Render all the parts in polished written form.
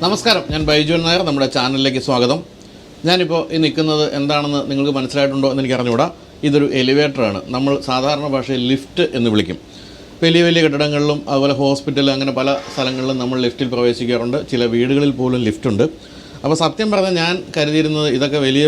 നമസ്കാരം, ഞാൻ ബൈജുൻ നായർ. നമ്മുടെ ചാനലിലേക്ക് സ്വാഗതം. ഞാനിപ്പോൾ ഈ നിൽക്കുന്നത് എന്താണെന്ന് നിങ്ങൾക്ക് മനസ്സിലായിട്ടുണ്ടോ എന്ന് എനിക്ക് അറിഞ്ഞുകൂടാ. ഇതൊരു എലിവേറ്ററാണ്. നമ്മൾ സാധാരണ ഭാഷയിൽ ലിഫ്റ്റ് എന്ന് വിളിക്കും. വലിയ വലിയ കെട്ടിടങ്ങളിലും അതുപോലെ ഹോസ്പിറ്റൽ അങ്ങനെ പല സ്ഥലങ്ങളിലും നമ്മൾ ലിഫ്റ്റിൽ പ്രവേശിക്കാറുണ്ട്. ചില വീടുകളിൽ പോലും ലിഫ്റ്റുണ്ട്. അപ്പോൾ സത്യം പറഞ്ഞാൽ ഞാൻ കരുതിയിരുന്നത് ഇതൊക്കെ വലിയ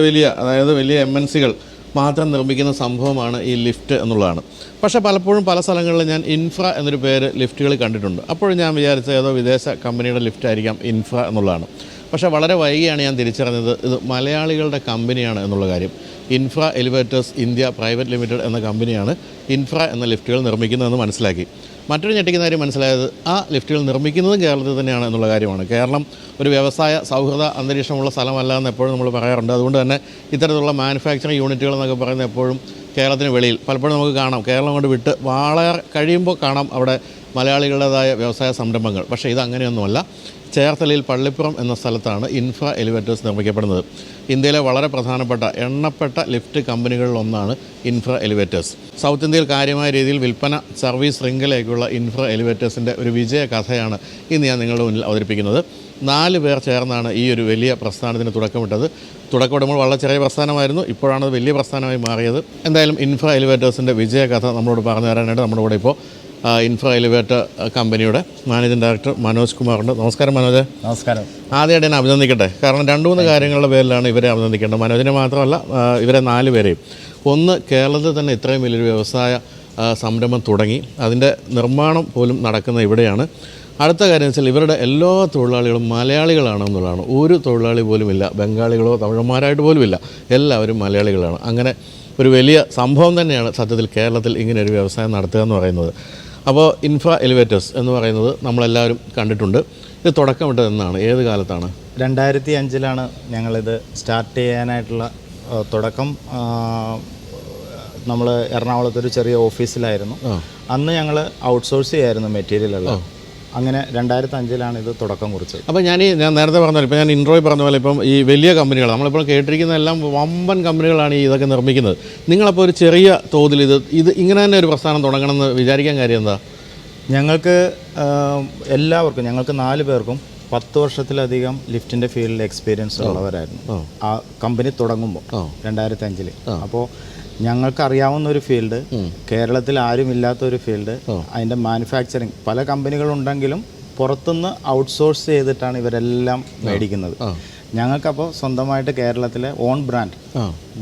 വലിയ MNCകൾ മാത്രം നിർമ്മിക്കുന്ന സംഭവമാണ് ഈ ലിഫ്റ്റ് എന്നുള്ളതാണ്. പക്ഷേ പലപ്പോഴും പല സ്ഥലങ്ങളിലും ഞാൻ ഇൻഫ്ര എന്നൊരു പേര് ലിഫ്റ്റുകൾ കണ്ടിട്ടുണ്ട്. അപ്പോഴും ഞാൻ വിചാരിച്ചത് ഏതോ വിദേശ കമ്പനിയുടെ ലിഫ്റ്റ് ആയിരിക്കാം ഇൻഫ്ര എന്നുള്ളതാണ്. പക്ഷേ വളരെ വൈകിയാണ് ഞാൻ തിരിച്ചറിഞ്ഞത് ഇത് മലയാളികളുടെ കമ്പനിയാണ് എന്നുള്ള കാര്യം. Infra elevators India private limited എന്ന കമ്പനിയാണ് ഇൻഫ്ര എന്ന ലിഫ്റ്റുകൾ നിർമ്മിക്കുന്നതെന്ന് മനസ്സിലാക്കി. മറ്റൊരു ഞെട്ടിക്കുന്ന കാര്യം മനസ്സിലായത് ആ ലിഫ്റ്റുകൾ നിർമ്മിക്കുന്നതും കേരളത്തിൽ തന്നെയാണ് എന്നുള്ള കാര്യമാണ്. കേരളം ഒരു വ്യവസായ സൗഹൃദ അന്തരീക്ഷമുള്ള സ്ഥലമല്ല എന്ന് എപ്പോഴും നമ്മൾ പറയാറുണ്ട്. അതുകൊണ്ട് തന്നെ ഇത്തരത്തിലുള്ള മാനുഫാക്ചറിങ് യൂണിറ്റുകൾ എന്നൊക്കെ പറയുന്നത് എപ്പോഴും കേരളത്തിന് വെളിയിൽ പലപ്പോഴും നമുക്ക് കാണാം. കേരളം കൊണ്ട് വിട്ട് വളരെ കഴിയുമ്പോൾ കാണാം അവിടെ മലയാളികളുടേതായ വ്യവസായ സംരംഭങ്ങൾ. പക്ഷേ ഇതങ്ങനെയൊന്നുമല്ല. ചേർത്തലയിൽ പള്ളിപ്പുറം എന്ന സ്ഥലത്താണ് ഇൻഫ്ര എലിവേറ്റേഴ്സ് നിർമ്മിക്കപ്പെടുന്നത്. ഇന്ത്യയിലെ വളരെ പ്രധാനപ്പെട്ട എണ്ണപ്പെട്ട ലിഫ്റ്റ് കമ്പനികളിലൊന്നാണ് ഇൻഫ്ര എലിവേറ്റേഴ്സ്. സൗത്ത് ഇന്ത്യയിൽ കാര്യമായ രീതിയിൽ വിൽപ്പന സർവീസ് ശൃംഖലയൊക്കെയുള്ള ഇൻഫ്ര എലിവേറ്റേഴ്സിൻ്റെ ഒരു വിജയ കഥയാണ് ഇന്ന് ഞാൻ നിങ്ങളുടെ മുന്നിൽ അവതരിപ്പിക്കുന്നത്. 4 പേർ ചേർന്നാണ് ഈ ഒരു വലിയ പ്രസ്ഥാനത്തിന് തുടക്കമിട്ടത്. തുടക്കമിടുമ്പോൾ വളരെ ചെറിയ പ്രസ്ഥാനമായിരുന്നു. ഇപ്പോഴാണ് അത് വലിയ പ്രസ്ഥാനമായി മാറിയത്. എന്തായാലും ഇൻഫ്ര എലിവേറ്റേഴ്സിൻ്റെ വിജയ കഥ നമ്മളോട് പറഞ്ഞു തരാനായിട്ട് നമ്മുടെ കൂടെ ഇപ്പോൾ ഇൻഫ്ര എലിവേറ്റർ കമ്പനിയുടെ മാനേജിംഗ് ഡയറക്ടർ മനോജ് കുമാറുണ്ട്. നമസ്കാരം മനോജ്. നമസ്കാരം. ആദ്യമായിട്ട് ഞാൻ അഭിനന്ദിക്കട്ടെ. കാരണം 2-3 കാര്യങ്ങളുടെ പേരിലാണ് ഇവരെ അഭിനന്ദിക്കേണ്ടത്. മനോജിനെ മാത്രമല്ല, ഇവരെ 4 പേരെയും. ഒന്ന്, കേരളത്തിൽ തന്നെ ഇത്രയും വലിയൊരു വ്യവസായ സംരംഭം തുടങ്ങി അതിൻ്റെ നിർമ്മാണം പോലും നടക്കുന്ന ഇവിടെയാണ്. അടുത്ത കാര്യം വെച്ചാൽ ഇവരുടെ എല്ലാ തൊഴിലാളികളും മലയാളികളാണ് എന്നുള്ളതാണ്. ഒരു തൊഴിലാളി പോലുമില്ല ബംഗാളികളോ തമിഴന്മാരായിട്ട് പോലുമില്ല, എല്ലാവരും മലയാളികളാണ്. അങ്ങനെ ഒരു വലിയ സംഭവം തന്നെയാണ് സത്യത്തിൽ കേരളത്തിൽ ഇങ്ങനെ ഒരു വ്യവസായം നടത്തുക എന്ന് പറയുന്നത്. അപ്പോൾ ഇൻഫ്ര എലിവേറ്റേഴ്സ് എന്ന് പറയുന്നത് നമ്മളെല്ലാവരും കണ്ടിട്ടുണ്ട്. ഇത് തുടക്കമിട്ടത് എന്നാണ്, ഏത് കാലത്താണ്? 2005 ഞങ്ങളിത് സ്റ്റാർട്ട് ചെയ്യാനായിട്ടുള്ള തുടക്കം. നമ്മൾ എറണാകുളത്തൊരു ചെറിയ ഓഫീസിലായിരുന്നു. അന്ന് ഞങ്ങൾ ഔട്ട്സോഴ്സ് ചെയ്യായിരുന്നു മെറ്റീരിയലുകൾ. അങ്ങനെ 2005 ഇത് തുടക്കം കുറിച്ചത്. അപ്പോൾ ഞാൻ നേരത്തെ പറഞ്ഞ ഇപ്പോൾ ഞാൻ ഇൻട്രോയിൽ പറഞ്ഞ പോലെ ഇപ്പം ഈ വലിയ കമ്പനികൾ നമ്മളിപ്പോൾ കേട്ടിരിക്കുന്ന എല്ലാം വമ്പൻ കമ്പനികളാണ് ഈ ഇതൊക്കെ നിർമ്മിക്കുന്നത്. നിങ്ങളപ്പോൾ ഒരു ചെറിയ തോതിൽ ഇത് ഇങ്ങനെ തന്നെ ഒരു പ്രസ്ഥാനം തുടങ്ങണമെന്ന് വിചാരിക്കാൻ കാര്യം എന്താ? ഞങ്ങൾക്ക് എല്ലാവർക്കും, ഞങ്ങൾക്ക് 4 പേർക്കും 10 വർഷത്തിലധികം ലിഫ്റ്റിൻ്റെ ഫീൽഡിൽ എക്സ്പീരിയൻസ് ഉള്ളവരായിരുന്നു ആ കമ്പനി തുടങ്ങുമ്പോൾ 2005. അപ്പോൾ ഞങ്ങൾക്കറിയാവുന്ന ഒരു ഫീൽഡ്, കേരളത്തിൽ ആരും ഇല്ലാത്തൊരു ഫീൽഡ്, അതിൻ്റെ മാനുഫാക്ചറിങ് പല കമ്പനികളുണ്ടെങ്കിലും പുറത്തുനിന്ന് ഔട്ട്സോഴ്സ് ചെയ്തിട്ടാണ് ഇവരെല്ലാം മേടിക്കുന്നത്. ഞങ്ങൾക്കപ്പോൾ സ്വന്തമായിട്ട് കേരളത്തിലെ ഓൺ ബ്രാൻഡ്,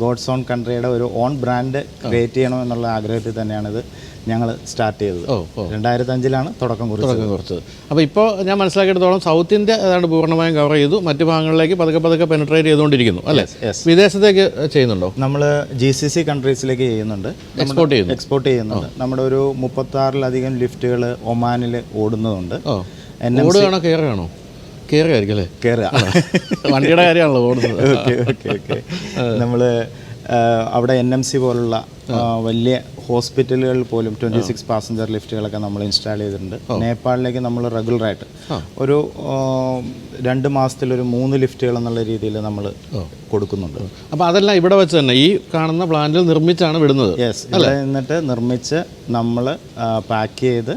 ഗോഡ്സ് ഓൺ കൺട്രിയുടെ ഒരു ഓൺ ബ്രാൻഡ് ക്രിയേറ്റ് ചെയ്യണമെന്നുള്ള ആഗ്രഹത്തിൽ തന്നെയാണിത് ഞങ്ങൾ സ്റ്റാർട്ട് ചെയ്തത്. 2005 തുടക്കം കുറിച്ചത്. അപ്പോൾ ഇപ്പോൾ ഞാൻ മനസ്സിലാക്കിയെടുത്തോളം സൗത്ത് ഇന്ത്യ ഏതാണ്ട് പൂർണ്ണമായും കവർ ചെയ്തു. മറ്റു ഭാഗങ്ങളിലേക്ക് പതുക്കെ പെനിട്രേറ്റ് ചെയ്തുകൊണ്ടിരിക്കുന്നു അല്ലേ? വിദേശത്തേക്ക് ചെയ്യുന്നുണ്ടോ? നമ്മൾ GCC കൺട്രീസിലേക്ക് ചെയ്യുന്നുണ്ട്, എക്സ്പോർട്ട് ചെയ്യുന്നുണ്ട്. നമ്മുടെ ഒരു 36-ലധികം ലിഫ്റ്റുകൾ ഒമാനിൽ ഓടുന്നതുണ്ട്. ഓടുകയാണോ കയറുകയാണോ? കയറുകയായിരിക്കും അല്ലേ? കയറുക, വണ്ടിയുടെ കാര്യമാണല്ലോ ഓടുന്നത്. ഓക്കെ. നമ്മൾ അവിടെ NMC പോലുള്ള വലിയ ഹോസ്പിറ്റലുകൾ പോലും 26 പാസഞ്ചർ ലിഫ്റ്റുകളൊക്കെ നമ്മൾ ഇൻസ്റ്റാൾ ചെയ്തിട്ടുണ്ട്. നേപ്പാളിലേക്ക് നമ്മൾ റെഗുലറായിട്ട് ഒരു 2 മാസത്തിലൊരു 3 ലിഫ്റ്റുകൾ എന്നുള്ള രീതിയിൽ നമ്മൾ കൊടുക്കുന്നുണ്ട്. അപ്പോൾ അതെല്ലാം ഇവിടെ വെച്ച് തന്നെ ഈ കാണുന്ന പ്ലാന്റിൽ നിർമ്മിച്ചാണ് വിടുന്നത്? യെസ്, ഇവിടെ നിന്നിട്ട് നിർമ്മിച്ച് നമ്മൾ പാക്ക് ചെയ്ത്,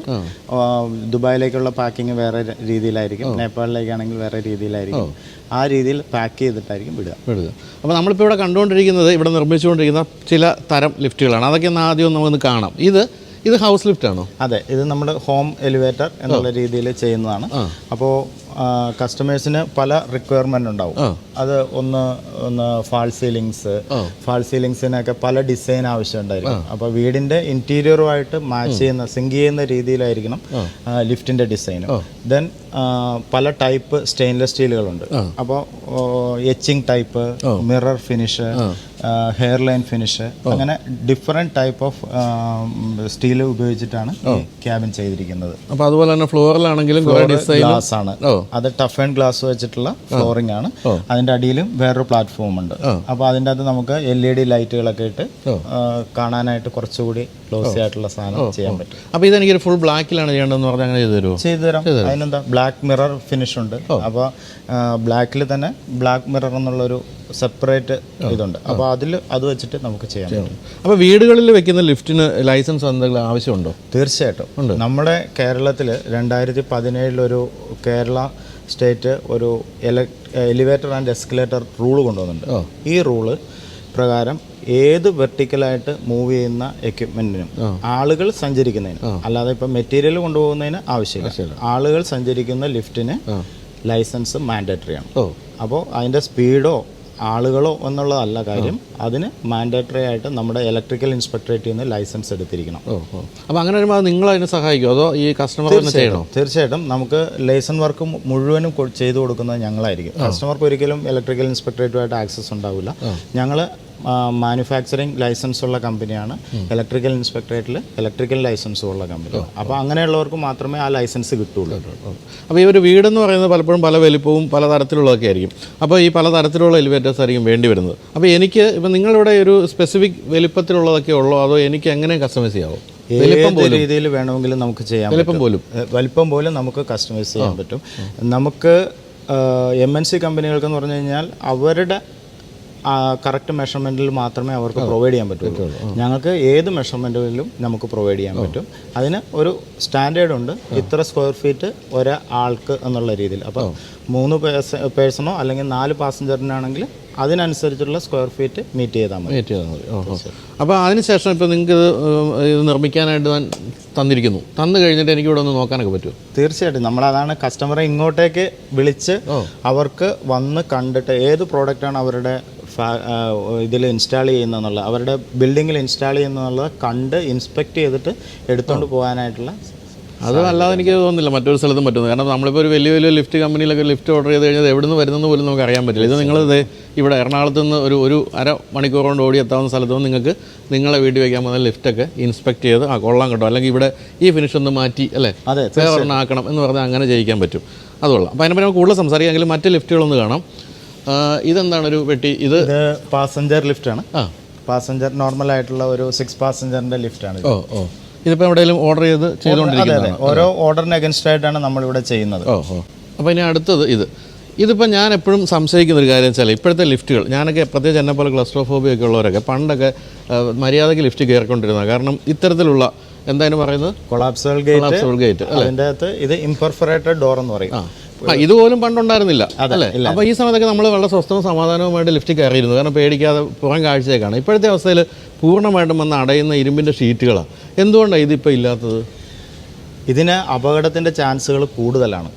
ദുബായിലേക്കുള്ള പാക്കിങ് വേറെ രീതിയിലായിരിക്കും, നേപ്പാളിലേക്കാണെങ്കിൽ വേറെ രീതിയിലായിരിക്കും. ആ രീതിയിൽ പാക്ക് ചെയ്തിട്ടായിരിക്കും വിടുക. അപ്പോൾ നമ്മളിപ്പോൾ ഇവിടെ കണ്ടുകൊണ്ടിരിക്കുന്നത്, ഇവിടെ നിർമ്മിച്ചുകൊണ്ടിരിക്കുന്ന ചില തരം ലിഫ്റ്റുകളാണ്. അതൊക്കെ ആദ്യം നമുക്കൊന്ന് കാണാം. ഇത് ഹൗസ് ലിഫ്റ്റ് ആണോ? അതെ, ഇത് നമ്മൾ ഹോം എലിവേറ്റർ എന്നുള്ള രീതിയിൽ ചെയ്യുന്നതാണ്. അപ്പോൾ കസ്റ്റമേഴ്സിന് പല റിക്വയർമെൻ്റ് ഉണ്ടാവും. അത് ഒന്ന് ഫാൾ സീലിങ്സിനൊക്കെ പല ഡിസൈൻ ആവശ്യമുണ്ടായിരിക്കും. അപ്പോൾ വീടിൻ്റെ ഇൻറ്റീരിയറുമായിട്ട് മാച്ച് ചെയ്യുന്ന, സിങ്ക് ചെയ്യുന്ന രീതിയിലായിരിക്കണം ലിഫ്റ്റിൻ്റെ ഡിസൈൻ. ദെൻ പല ടൈപ്പ് സ്റ്റെയിൻലെസ് സ്റ്റീലുകളുണ്ട്. അപ്പോൾ etching type, mirror finish, hair line finish, അങ്ങനെ ഡിഫറെൻറ്റ് ടൈപ്പ് ഓഫ് സ്റ്റീൽ ഉപയോഗിച്ചിട്ടാണ് ക്യാബിൻ ചെയ്തിരിക്കുന്നത്. അപ്പോൾ അതുപോലെ തന്നെ ഫ്ലോറിലാണെങ്കിലും ഗ്ലാസ് ആണ്. അത് ടഫ് ആൻഡ് ഗ്ലാസ് വെച്ചിട്ടുള്ള ഫ്ലോറിംഗ് ആണ്. അതിൻ്റെ അടിയിലും വേറൊരു പ്ലാറ്റ്ഫോം ഉണ്ട്. അപ്പോൾ അതിൻ്റെ അകത്ത് നമുക്ക് LED ലൈറ്റുകളൊക്കെ ഇട്ട് കാണാനായിട്ട് കുറച്ചുകൂടി ക്ലോസി ആയിട്ടുള്ള സാധനം ചെയ്യാൻ പറ്റും. അപ്പോൾ ഇതെനിക്കൊരു ഫുൾ ബ്ലാക്കിലാണ് ചെയ്യേണ്ടതെന്ന് പറഞ്ഞാൽ അങ്ങനെ ചെയ്തു തരാം. അതിനെന്താ, ബ്ലാക്ക് മിറർ ഫിനിഷ് ഉണ്ട്. അപ്പോൾ ബ്ലാക്കിൽ തന്നെ ബ്ലാക്ക് മിറർ എന്നുള്ളൊരു സെപ്പറേറ്റ് ഇതുണ്ട്. അപ്പോൾ അത് വെച്ചിട്ട് നമുക്ക് ചെയ്യാൻ പറ്റും. അപ്പോൾ വീടുകളിൽ വെക്കുന്ന ലിഫ്റ്റിന് ലൈസൻസ് എന്തെങ്കിലും ആവശ്യമുണ്ടോ? തീർച്ചയായിട്ടും ഉണ്ട്. നമ്മുടെ കേരളത്തിൽ 2017 കേരള സ്റ്റേറ്റ് ഒരു എലിവേറ്റർ ആൻഡ് എസ്കലേറ്റർ റൂൾ കൊണ്ടുവന്നിട്ടുണ്ട്. ഈ റൂള് പ്രകാരം ഏത് വെർട്ടിക്കലായിട്ട് മൂവ് ചെയ്യുന്ന എക്യുപ്മെൻറ്റിനും ആളുകൾ സഞ്ചരിക്കുന്നതിന്, അല്ലാതെ ഇപ്പം മെറ്റീരിയൽ കൊണ്ടുപോകുന്നതിന് ആവശ്യമില്ല, ആളുകൾ സഞ്ചരിക്കുന്ന ലിഫ്റ്റിന് ലൈസൻസ് മാൻഡേറ്ററി ആണ്. അപ്പോൾ അതിൻ്റെ സ്പീഡോ ആളുകളോ എന്നുള്ളതല്ല കാര്യം, അതിന് മാൻഡേറ്ററി ആയിട്ട് നമ്മുടെ ഇലക്ട്രിക്കൽ ഇൻസ്പെക്ടറേറ്റിൽ നിന്ന് ലൈസൻസ് എടുത്തിരിക്കണം. അപ്പോൾ അങ്ങനെ വരുമ്പോൾ നിങ്ങൾ അതിന് സഹായിക്കുമോ അതോ ഈ കസ്റ്റമർ ചെയ്യണോ? തീർച്ചയായിട്ടും നമുക്ക് ലൈസൻസ് വർക്ക് മുഴുവനും ചെയ്തു കൊടുക്കുന്നത് ഞങ്ങളായിരിക്കും. കസ്റ്റമർക്ക് ഒരിക്കലും ഇലക്ട്രിക്കൽ ഇൻസ്പെക്ടറേറ്റുമായിട്ട് ആക്സസ് ഉണ്ടാവില്ല. ഞങ്ങൾ മാനുഫാക്ചറിങ് ലൈസൻസ് ഉള്ള കമ്പനിയാണ്, ഇലക്ട്രിക്കൽ ഇൻസ്പെക്ടറേറ്റിൽ ഇലക്ട്രിക്കൽ ലൈസൻസും ഉള്ള കമ്പനിയാണ്. അപ്പോൾ അങ്ങനെയുള്ളവർക്ക് മാത്രമേ ആ ലൈസൻസ് കിട്ടുള്ളൂ. അപ്പോൾ ഈ ഒരു വീടെന്ന് പറയുന്നത് പലപ്പോഴും പല വലിപ്പവും പല തരത്തിലുള്ളതൊക്കെ ആയിരിക്കും. അപ്പോൾ ഈ പല തരത്തിലുള്ള എലിവേറ്റേഴ്സ് ആയിരിക്കും വേണ്ടി വരുന്നത്. അപ്പോൾ എനിക്ക് ഇപ്പം നിങ്ങളിവിടെ ഒരു സ്പെസിഫിക് വലിപ്പത്തിലുള്ളതൊക്കെ ഉള്ളോ അതോ എനിക്ക് എങ്ങനെ കസ്റ്റമൈസ് ചെയ്യാമോ? ഏത് രീതിയിൽ വേണമെങ്കിലും നമുക്ക് ചെയ്യാം. വലിപ്പം പോലും നമുക്ക് കസ്റ്റമൈസ് ചെയ്യാൻ പറ്റും. നമുക്ക് MNC കമ്പനികൾക്കെന്ന് പറഞ്ഞു കഴിഞ്ഞാൽ അവരുടെ കറക്റ്റ് മെഷർമെൻറ്റിൽ മാത്രമേ അവർക്ക് പ്രൊവൈഡ് ചെയ്യാൻ പറ്റുള്ളൂ. ഞങ്ങൾക്ക് ഏത് മെഷർമെൻറ്റുകളിലും നമുക്ക് പ്രൊവൈഡ് ചെയ്യാൻ പറ്റും. അതിന് ഒരു സ്റ്റാൻഡേർഡ് ഉണ്ട്, ഇത്ര സ്ക്വയർ ഫീറ്റ് ഒരാൾക്ക് എന്നുള്ള രീതിയിൽ. അപ്പോൾ 3 പേഴ്സണോ അല്ലെങ്കിൽ 4 പാസഞ്ചറിനാണെങ്കിൽ അതിനനുസരിച്ചുള്ള സ്ക്വയർ ഫീറ്റ് മീറ്റ് ചെയ്താൽ മതി. അപ്പോൾ അതിനുശേഷം ഇപ്പോൾ നിങ്ങൾക്ക് ഇത് നിർമ്മിക്കാനായിട്ട് ഞാൻ തന്നു കഴിഞ്ഞിട്ട് എനിക്ക് ഇവിടെ ഒന്ന് നോക്കാനൊക്കെ പറ്റുമോ? തീർച്ചയായിട്ടും. നമ്മളതാണ് കസ്റ്റമറെ ഇങ്ങോട്ടേക്ക് വിളിച്ച് അവർക്ക് വന്ന് കണ്ടിട്ട് ഏത് പ്രോഡക്റ്റാണ് അവരുടെ ഇതിൽ ഇൻസ്റ്റാൾ ചെയ്യുന്നതെന്നുള്ള, അവരുടെ ബിൽഡിങ്ങിൽ ഇൻസ്റ്റാൾ ചെയ്യുന്നതെന്നുള്ളത് കണ്ട് ഇൻസ്പെക്ട് ചെയ്തിട്ട് എടുത്തുകൊണ്ട് പോകാനായിട്ടുള്ള. അത് അല്ലാതെ എനിക്ക് തോന്നുന്നില്ല മറ്റൊരു സ്ഥലത്തും പറ്റുന്നത്. കാരണം നമ്മളിപ്പോൾ ഒരു വലിയ വലിയ ലിഫ്റ്റ് കമ്പനിയിലൊക്കെ ലിഫ്റ്റ് ഓർഡർ ചെയ്ത് കഴിഞ്ഞാൽ എവിടെ നിന്ന് വരുന്നതെന്ന് പോലും നമുക്ക് അറിയാൻ പറ്റില്ല. ഇത് നിങ്ങളിത് ഇവിടെ എറണാകുളത്ത് നിന്ന് ഒരു അര മണിക്കൂർ കൊണ്ട് ഓടി എത്താവുന്ന സ്ഥലത്ത് നിന്ന് നിങ്ങൾക്ക് നിങ്ങളെ വീട്ടിൽ വയ്ക്കാൻ പോകുന്ന ലിഫ്റ്റൊക്കെ ഇൻസ്പെക്ട് ചെയ്ത് കൊള്ളാൻ കേട്ടോ, അല്ലെങ്കിൽ ഇവിടെ ഈ ഫിനിഷ് ഒന്ന് മാറ്റി അല്ലേ വേറൊരെണ്ണം ആക്കണം എന്ന് പറഞ്ഞാൽ അങ്ങനെ ചെയ്യിക്കാൻ പറ്റും. അതുകൊള്ളാം. അപ്പോൾ അതിനെ നമുക്ക് കൂടുതൽ സംസാരിക്കാമെങ്കിലും മറ്റ് ലിഫ്റ്റുകളൊന്ന് കാണാം. ഇതെന്താണ് ഒരു പെട്ടി? ഇത് പാസഞ്ചർ ലിഫ്റ്റാണ്. പാസഞ്ചർ നോർമലായിട്ടുള്ള ഒരു 6 പാസഞ്ചറിൻ്റെ ലിഫ്റ്റാണ്. ഇതിപ്പോൾ എവിടെയെങ്കിലും ഓർഡർ ചെയ്തുകൊണ്ടിരിക്കുന്നത്? ഓരോ ഓർഡറിന് അഗൻസ്റ്റ് ആയിട്ടാണ് നമ്മളിവിടെ ചെയ്യുന്നത്. അപ്പോൾ ഇനി അടുത്തത് ഇതിപ്പോൾ ഞാൻ എപ്പോഴും സംശയിക്കുന്ന ഒരു കാര്യം വെച്ചാൽ ഇപ്പോഴത്തെ ലിഫ്റ്റുകൾ, ഞാനൊക്കെ പ്രത്യേകിച്ച് എന്നെ പോലെ ക്ലസ്ട്രോഫോബിയ ഒക്കെ ഉള്ളവരൊക്കെ പണ്ടൊക്കെ മര്യാദയ്ക്ക് ലിഫ്റ്റ് കയറിക്കൊണ്ടിരുന്നത്. കാരണം ഇത്തരത്തിലുള്ള എന്തായാലും പറയുന്നത് കൊളാപ്സബിൾ ഗേറ്റ്, അതിൻ്റെ അകത്ത് ഇത് ഇംപെർഫറേറ്റഡ് ഡോർ എന്ന് പറയും. ഇതുപോലും പണ്ടുണ്ടായിരുന്നില്ല അല്ലേ? അപ്പോൾ ഈ സമയത്തൊക്കെ നമ്മൾ വളരെ സ്വസ്ഥവും സമാധാനവുമായിട്ട് ലിഫ്റ്റ് കയറിയിരുന്നു, കാരണം പേടിക്കാതെ പുറം കാഴ്ചയൊക്കെയാണ്. ഇപ്പോഴത്തെ അവസ്ഥയിൽ പൂർണ്ണമായിട്ടും വന്ന് അടയുന്ന ഇരുമ്പിൻ്റെ ഷീറ്റുകളാണ്. എന്തുകൊണ്ടാണ് ഇതിപ്പോൾ ഇല്ലാത്തത്? ഇതിന് അപകടത്തിൻ്റെ ചാൻസുകൾ കൂടുതലാണ്.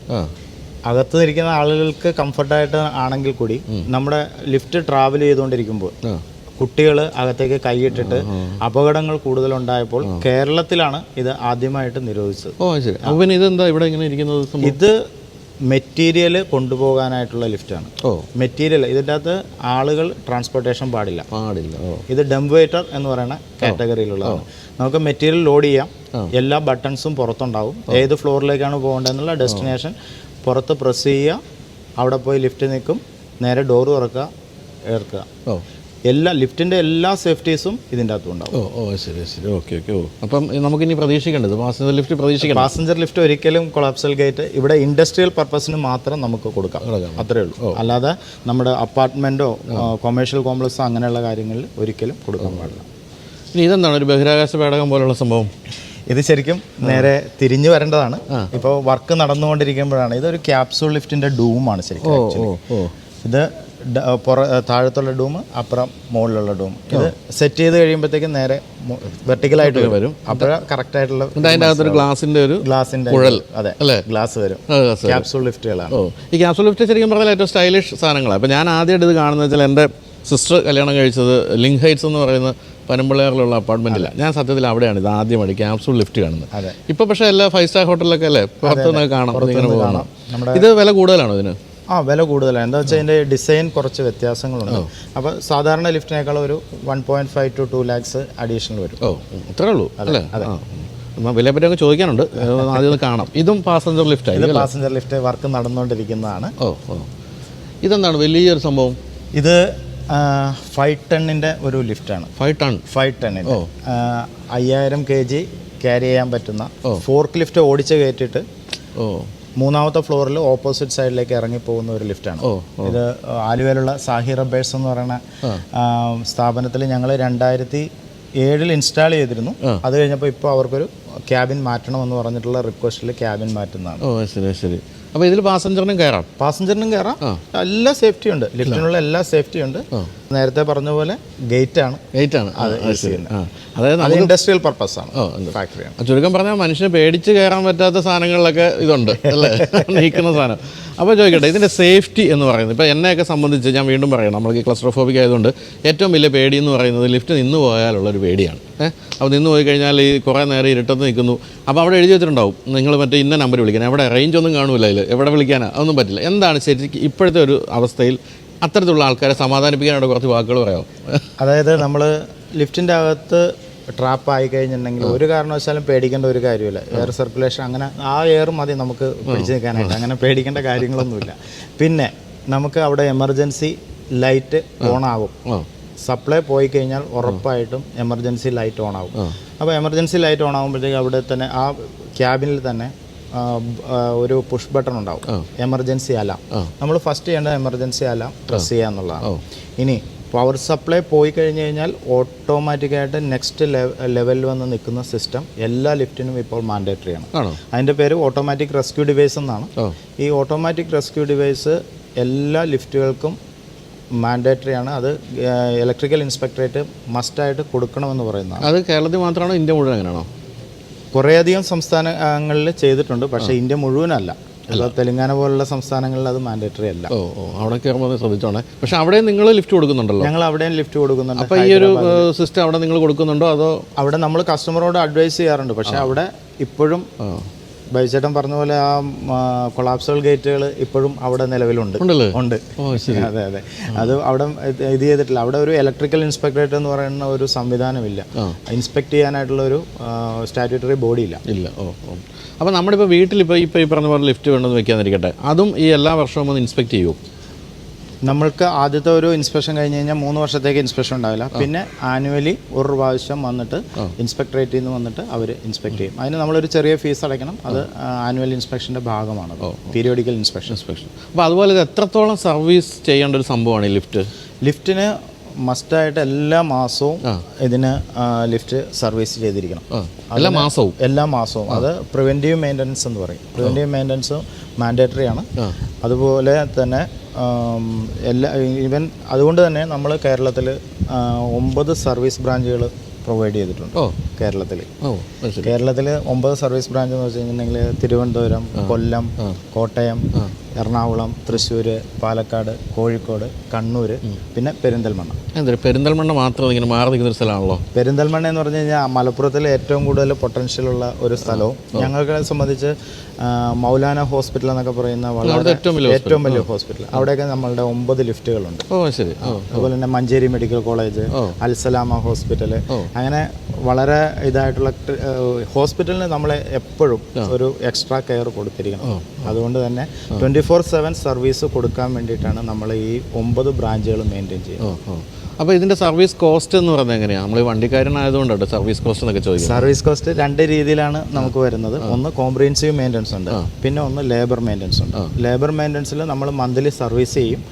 അകത്ത് നിൽക്കുന്ന ആളുകൾക്ക് കംഫർട്ടായിട്ട് ആണെങ്കിൽ കൂടി നമ്മുടെ ലിഫ്റ്റ് ട്രാവൽ ചെയ്തുകൊണ്ടിരിക്കുമ്പോൾ കുട്ടികൾ അകത്തേക്ക് കൈയിട്ടിട്ട് അപകടങ്ങൾ കൂടുതലുണ്ടായപ്പോൾ കേരളത്തിലാണ് ഇത് ആദ്യമായിട്ട് നിരോധിച്ചത്. ശരി. അപ്പോൾ ഇതെന്താ ഇവിടെ ഇങ്ങനെ ഇരിക്കുന്നത്? ഇത് മെറ്റീരിയൽ കൊണ്ടുപോകാനായിട്ടുള്ള ലിഫ്റ്റാണ്. മെറ്റീരിയൽ ഇതിൻ്റെ അകത്ത് ആളുകൾ ട്രാൻസ്പോർട്ടേഷൻ പാടില്ല. ഇത് ഡംപ് വെയിറ്റർ എന്ന് പറയുന്ന കാറ്റഗറിയിലുള്ളതാണ്. നമുക്ക് മെറ്റീരിയൽ ലോഡ് ചെയ്യാം, എല്ലാ ബട്ടൺസും പുറത്തുണ്ടാവും, ഏത് ഫ്ലോറിലേക്കാണ് പോകേണ്ടതെന്നുള്ള ഡെസ്റ്റിനേഷൻ പുറത്ത് പ്രസ് ചെയ്യുക, അവിടെ പോയി ലിഫ്റ്റ് നിൽക്കും, നേരെ ഡോറ് തുറക്കുക, ഇറക്കുക. എല്ലാ ലിഫ്റ്റിൻ്റെ എല്ലാ സേഫ്റ്റീസും ഇതിൻ്റെ അകത്തും ഉണ്ടാവും. ശരി. ഓക്കെ. അപ്പം നമുക്കിനി പ്രതീക്ഷിക്കേണ്ടത് പാസഞ്ചർ ലിഫ്റ്റ് പ്രതീക്ഷിക്കണം. പാസഞ്ചർ ലിഫ്റ്റ് ഒരിക്കലും കൊളാപ്സൽ ഗേറ്റ് ഇവിടെ ഇൻഡസ്ട്രിയൽ പർപ്പസിന് മാത്രം നമുക്ക് കൊടുക്കാം, അത്രേ ഉള്ളൂ. അല്ലാതെ നമ്മുടെ അപ്പാർട്ട്മെൻറ്റോ കൊമേഴ്ഷ്യൽ കോംപ്ലക്സോ അങ്ങനെയുള്ള കാര്യങ്ങളിൽ ഒരിക്കലും കൊടുക്കാൻ പാടില്ല. ഇനി ഇതെന്താണ് ഒരു ബഹിരാകാശ പേടകം പോലുള്ള സംഭവം? ഇത് ശരിക്കും നേരെ തിരിഞ്ഞു വരേണ്ടതാണ്. ഇപ്പോൾ വർക്ക് നടന്നുകൊണ്ടിരിക്കുമ്പോഴാണ്. ഇതൊരു ക്യാപ്സൂൾ ലിഫ്റ്റിൻ്റെ ഡൂമാണ് ശരിക്കും. ഇത് താഴത്തുള്ള ഡൂം, അപ്പുറം മുകളിലുള്ള ഡൂം. ഇത് സെറ്റ് ചെയ്ത് കഴിയുമ്പോഴത്തേക്കും നേരെ വെർട്ടിക്കലായിട്ട് വരും. അപ്പോഴാണ് കറക്റ്റ് ആയിട്ടുള്ള അതിൻ്റെ അകത്തൊരു ഗ്ലാസിൻ്റെ കുഴൽ, അതെ ഗ്ലാസ് വരും. ക്യാപ്സൂൾ ലിഫ്റ്റുകളാണ്. ഈ ക്യാപ്സൂൾ ലിഫ്റ്റ് ശരിക്കും പറഞ്ഞാൽ ഏറ്റവും സ്റ്റൈലിഷ് സാധനങ്ങളാണ്. അപ്പോൾ ഞാൻ ആദ്യമായിട്ട് ഇത് കാണുന്നത് വെച്ചാൽ എൻ്റെ സിസ്റ്റർ കല്യാണം കഴിച്ചത് ലിങ്ക് ഹൈറ്റ്സ് എന്ന് പറയുന്ന പനമ്പിള്ളയാറിലുള്ള അപ്പാർട്ട്മെൻറ്റിലാണ്. ഞാൻ സത്യത്തിൽ അവിടെയാണ് ഇത് ആദ്യമായിട്ട് ക്യാപ്സൂൾ ലിഫ്റ്റ് കാണുന്നത്. ഇപ്പോൾ പക്ഷേ എല്ലാ 5 സ്റ്റാർ ഹോട്ടലിലൊക്കെ അല്ലേ പുറത്തുനിന്ന് കാണാം. ഇത് വില കൂടുതലാണോ ഇതിന്? വില കൂടുതലാണ്. എന്താ വെച്ചാൽ അതിൻ്റെ ഡിസൈൻ കുറച്ച് വ്യത്യാസങ്ങളുണ്ട്. അപ്പോൾ സാധാരണ ലിഫ്റ്റിനേക്കാൾ ഒരു 1.5 to 2 lakhs അഡീഷണൽ വരും. ഇത്രേ ഉള്ളൂ അല്ലേ? വിലപ്പറ്റിയൊക്കെ ചോദിക്കാനുണ്ട്, ആദ്യം കാണാം. ഇതും പാസഞ്ചർ ലിഫ്റ്റ്? ഇത് പാസഞ്ചർ ലിഫ്റ്റ് വർക്ക് നടന്നുകൊണ്ടിരിക്കുന്നതാണ്. ഇതെന്താണ് വലിയൊരു സംഭവം? ഇത് 5 ടണ്ണിൻ്റെ ഒരു ലിഫ്റ്റാണ്. 5 ടണ്ണിൻ്റെ 5000 kg ക്യാരി ചെയ്യാൻ പറ്റുന്ന ഫോർക്ക് ലിഫ്റ്റ് ഓടിച്ച് കയറ്റിയിട്ട് 3ാമത്തെ ഫ്ലോറിൽ ഓപ്പോസിറ്റ് സൈഡിലേക്ക് ഇറങ്ങിപ്പോകുന്ന ഒരു ലിഫ്റ്റാണ്. ഇത് ആലുവയിലുള്ള സാഹി റബ്ബേഴ്സ് എന്ന് പറയുന്ന സ്ഥാപനത്തിൽ ഞങ്ങൾ 2007 ഇൻസ്റ്റാൾ ചെയ്തിരുന്നു. അത് കഴിഞ്ഞപ്പോൾ ഇപ്പോൾ അവർക്കൊരു ക്യാബിൻ മാറ്റണമെന്ന് പറഞ്ഞിട്ടുള്ള റിക്വസ്റ്റിൽ ക്യാബിൻ മാറ്റുന്നതാണ്. ശരി. അപ്പോൾ ഇതിൽ പാസഞ്ചറിനും കയറാം? പാസഞ്ചറിനും കയറാം. എല്ലാ സേഫ്റ്റി ഉണ്ട്, ലിഫ്റ്റിനുള്ള എല്ലാ സേഫ്റ്റി ഉണ്ട്. നേരത്തെ പറഞ്ഞ പോലെ ഗേറ്റ് ആണ്. അതായത് ഇൻഡസ്ട്രിയൽ പർപ്പസ് ആണ്, ഫാക്ടറിയാണ്. ചുരുക്കം പറഞ്ഞാൽ മനുഷ്യന് പേടിച്ച് കയറാൻ പറ്റാത്ത സാധനങ്ങളിലൊക്കെ ഇതുണ്ട് അല്ലേ, നീക്കുന്ന സാധനം. അപ്പോൾ ചോദിക്കട്ടെ, ഇതിൻ്റെ സേഫ്റ്റി എന്ന് പറയുന്നത് ഇപ്പോൾ എന്നെയൊക്കെ സംബന്ധിച്ച് ഞാൻ വീണ്ടും പറയണം, നമ്മൾക്ക് ക്ലസ്ട്രോഫോബിക് ആയതുകൊണ്ട് ഏറ്റവും വലിയ പേടി എന്ന് പറയുന്നത് ലിഫ്റ്റ് നിന്ന് പോയാലുള്ളൊരു പേടിയാണ്. അപ്പോൾ നിന്ന് പോയി കഴിഞ്ഞാൽ ഈ കുറേ നേരം ഇരുട്ടത്ത് നിൽക്കുന്നു. അപ്പോൾ അവിടെ എഴുതി വെച്ചിട്ടുണ്ടാവും നിങ്ങൾ മറ്റേ ഇന്ന നമ്പർ വിളിക്കണം, എവിടെ റേഞ്ച് ഒന്നും കാണില്ല, അതിൽ എവിടെ വിളിക്കാനാ അതൊന്നും പറ്റില്ല. എന്താണ് ശരിക്കും ഇപ്പോഴത്തെ ഒരു അവസ്ഥയിൽ അത്തരത്തിലുള്ള ആൾക്കാരെ സമാധാനിപ്പിക്കാനായിട്ട് കുറച്ച് വാക്കുകൾ പറയാമോ? അതായത് നമ്മൾ ലിഫ്റ്റിൻ്റെ അകത്ത് ട്രാപ്പ് ആയി കഴിഞ്ഞിട്ടുണ്ടെങ്കിൽ ഒരു കാരണവശാലും പേടിക്കേണ്ട ഒരു കാര്യമില്ല. എയർ സർക്കുലേഷൻ അങ്ങനെ ആ എയർ മതി നമുക്ക് പിടിച്ചു നിൽക്കാനായിട്ട്, അങ്ങനെ പേടിക്കേണ്ട കാര്യങ്ങളൊന്നുമില്ല. പിന്നെ നമുക്ക് അവിടെ എമർജൻസി ലൈറ്റ് ഓൺ ആകും. സപ്ലൈ പോയി കഴിഞ്ഞാൽ ഉറപ്പായിട്ടും എമർജൻസി ലൈറ്റ് ഓൺ ആകും. അപ്പോൾ എമർജൻസി ലൈറ്റ് ഓൺ ആകുമ്പോഴത്തേക്ക് അവിടെ തന്നെ ആ ക്യാബിനിൽ തന്നെ ഒരു പുഷ് ബട്ടൺ ഉണ്ടാവും, എമർജൻസി അലാം. നമ്മൾ ഫസ്റ്റ് ചെയ്യേണ്ടത് എമർജൻസി അലാം പ്രസ് ചെയ്യുക എന്നുള്ളതാണ്. ഇനി പവർ സപ്ലൈ പോയി കഴിഞ്ഞ് കഴിഞ്ഞാൽ ഓട്ടോമാറ്റിക്കായിട്ട് നെക്സ്റ്റ് ലെവലിൽ വന്ന് നിൽക്കുന്ന സിസ്റ്റം എല്ലാ ലിഫ്റ്റിനും ഇപ്പോൾ മാൻഡേറ്ററി ആണ്. അതിൻ്റെ പേര് ഓട്ടോമാറ്റിക് റെസ്ക്യൂ ഡിവൈസ് എന്നാണ്. ഈ ഓട്ടോമാറ്റിക് റെസ്ക്യൂ ഡിവൈസ് എല്ലാ ലിഫ്റ്റുകൾക്കും മാൻഡേറ്ററി ആണ്. അത് ഇലക്ട്രിക്കൽ ഇൻസ്പെക്ടറേറ്റ് മസ്റ്റായിട്ട് കൊടുക്കണമെന്ന് പറയുന്നതാണ്. അത് കേരളത്തിൽ മാത്രമാണോ, ഇന്ത്യ മുഴുവൻ അങ്ങനെയാണോ? കുറേയധികം സംസ്ഥാനങ്ങളിൽ ചെയ്തിട്ടുണ്ട്, പക്ഷേ ഇന്ത്യ മുഴുവനല്ല. തെലങ്കാന പോലുള്ള സംസ്ഥാനങ്ങളിൽ അത് മാൻഡേറ്ററി അല്ല. അവിടെ കയറുമ്പോൾ ശ്രദ്ധിച്ചോണേ. പക്ഷേ അവിടെ നിങ്ങൾ ലിഫ്റ്റ് കൊടുക്കുന്നുണ്ടല്ലോ? ഞങ്ങൾ അവിടെയും ലിഫ്റ്റ് കൊടുക്കുന്നുണ്ട്. അപ്പോൾ ഈ ഒരു സിസ്റ്റം അവിടെ നിങ്ങൾ കൊടുക്കുന്നുണ്ടോ അതോ? അവിടെ നമ്മൾ കസ്റ്റമറോട് അഡ്വൈസ് ചെയ്യാറുണ്ട്. പക്ഷേ അവിടെ ഇപ്പോഴും ബൈചേട്ടൻ പറഞ്ഞ പോലെ ആ കൊളാപ്സൽ ഗേറ്റുകൾ ഇപ്പോഴും അവിടെ നിലവിലുണ്ട്. ഉണ്ട്. അതെ അതെ, അത് അവിടെ ഇത് ചെയ്തിട്ടില്ല. അവിടെ ഒരു ഇലക്ട്രിക്കൽ ഇൻസ്പെക്ടറേറ്റ് എന്ന് പറയുന്ന ഒരു സംവിധാനമില്ല, ഇൻസ്പെക്ട് ചെയ്യാനായിട്ടുള്ള ഒരു സ്റ്റാറ്റ്യൂട്ടറി ബോഡി ഇല്ല. അപ്പോൾ നമ്മളിപ്പോൾ വീട്ടിലിപ്പോൾ ഈ പറഞ്ഞ പോലെ ലിഫ്റ്റ് വേണമെന്ന് വെക്കാന്നിരിക്കട്ടെ, അതും ഈ എല്ലാ വർഷവും ഒന്ന് ഇൻസ്പെക്ട് ചെയ്യുമോ? നമ്മൾക്ക് ആദ്യത്തെ ഒരു ഇൻസ്പെക്ഷൻ കഴിഞ്ഞ് കഴിഞ്ഞാൽ 3 വർഷത്തേക്ക് ഇൻസ്പെക്ഷൻ ഉണ്ടാവില്ല. പിന്നെ ആനുവലി ഒരു പ്രാവശ്യം വന്നിട്ട് ഇൻസ്പെക്ടറേറ്റിൽ നിന്ന് വന്നിട്ട് അവർ ഇൻസ്പെക്ട് ചെയ്യും. അതിന് നമ്മളൊരു ചെറിയ ഫീസ് അടയ്ക്കണം. അത് ആനുവൽ ഇൻസ്പെക്ഷൻ്റെ ഭാഗമാണ്, പീരിയോഡിക്കൽ ഇൻസ്പെക്ഷൻ. അപ്പോൾ അതുപോലെ ഇത് എത്രത്തോളം സർവീസ് ചെയ്യേണ്ട ഒരു സംഭവമാണ് ഈ ലിഫ്റ്റിന് മസ്റ്റായിട്ട് എല്ലാ മാസവും ഇതിന് ലിഫ്റ്റ് സർവീസ് ചെയ്തിരിക്കണം. എല്ലാ മാസവും അത് പ്രിവെൻറ്റീവ് മെയിൻ്റനൻസ് എന്ന് പറയും. പ്രിവെൻറ്റീവ് മെയിൻ്റനൻസ് മാൻഡേറ്ററി ആണ്. അതുപോലെ തന്നെ ഈവൻ അതുകൊണ്ട് തന്നെ നമ്മൾ കേരളത്തിൽ 9 സർവീസ് ബ്രാഞ്ചുകൾ പ്രൊവൈഡ് ചെയ്തിട്ടുണ്ട്. കേരളത്തിൽ 9 സർവീസ് ബ്രാഞ്ച് എന്ന് വെച്ച് കഴിഞ്ഞിട്ടുണ്ടെങ്കിൽ തിരുവനന്തപുരം, കൊല്ലം, കോട്ടയം, എറണാകുളം, തൃശ്ശൂർ, പാലക്കാട്, കോഴിക്കോട്, കണ്ണൂർ, പിന്നെ പെരിന്തൽമണ്ണ. പെരിന്തൽമണ്ണ മാത്രം ഇങ്ങനെ മാറി നിൽക്കുന്ന ഒരു സ്ഥലമാണല്ലോ പെരിന്തൽമണ്ണ എന്ന് പറഞ്ഞു കഴിഞ്ഞാൽ മലപ്പുറത്തിലെ ഏറ്റവും കൂടുതൽ പൊട്ടൻഷ്യലുള്ള ഒരു സ്ഥലവും ഞങ്ങളെ സംബന്ധിച്ച് മൗലാന ഹോസ്പിറ്റൽ എന്നൊക്കെ പറയുന്ന വളരെ ഏറ്റവും വലിയ ഹോസ്പിറ്റൽ. അവിടെയൊക്കെ നമ്മളുടെ 9 ലിഫ്റ്റുകളുണ്ട്. അതുപോലെ തന്നെ Manjeri medical college, Al Salama hospital, അങ്ങനെ വളരെ ഇതായിട്ടുള്ള ഹോസ്പിറ്റലിന് നമ്മളെ എപ്പോഴും ഒരു എക്സ്ട്രാ കെയർ കൊടുത്തിരിക്കണം. അതുകൊണ്ട് തന്നെ 24/7 സർവീസ് കൊടുക്കാൻ വേണ്ടിയിട്ടാണ് നമ്മൾ ഈ 9 ബ്രാഞ്ചുകൾ മെയിൻറ്റെയിൻ ചെയ്യുന്നത്. അപ്പോൾ ഇതിൻ്റെ സർവീസ് കോസ്റ്റ് എന്ന് പറയുന്നത് എങ്ങനെയാണ്? നമ്മൾ വണ്ടിക്കാരനായതുകൊണ്ടാണ് സർവീസ് കോസ്റ്റ് എന്നൊക്കെ ചോദിക്കുന്നത്. സർവീസ് കോസ്റ്റ് 2 രീതിയിലാണ് നമുക്ക് വരുന്നത്. ഒന്ന് കോംപ്രിഹെൻസീവ് മെയിൻ്റനൻസ് ഉണ്ട്, പിന്നെ ഒന്ന് ലേബർ മെയിൻ്റനൻസ് ഉണ്ട്. ലേബർ മെയിൻ്റനൻസിൽ നമ്മൾ മന്ത്ലി സർവീസ് ചെയ്യും.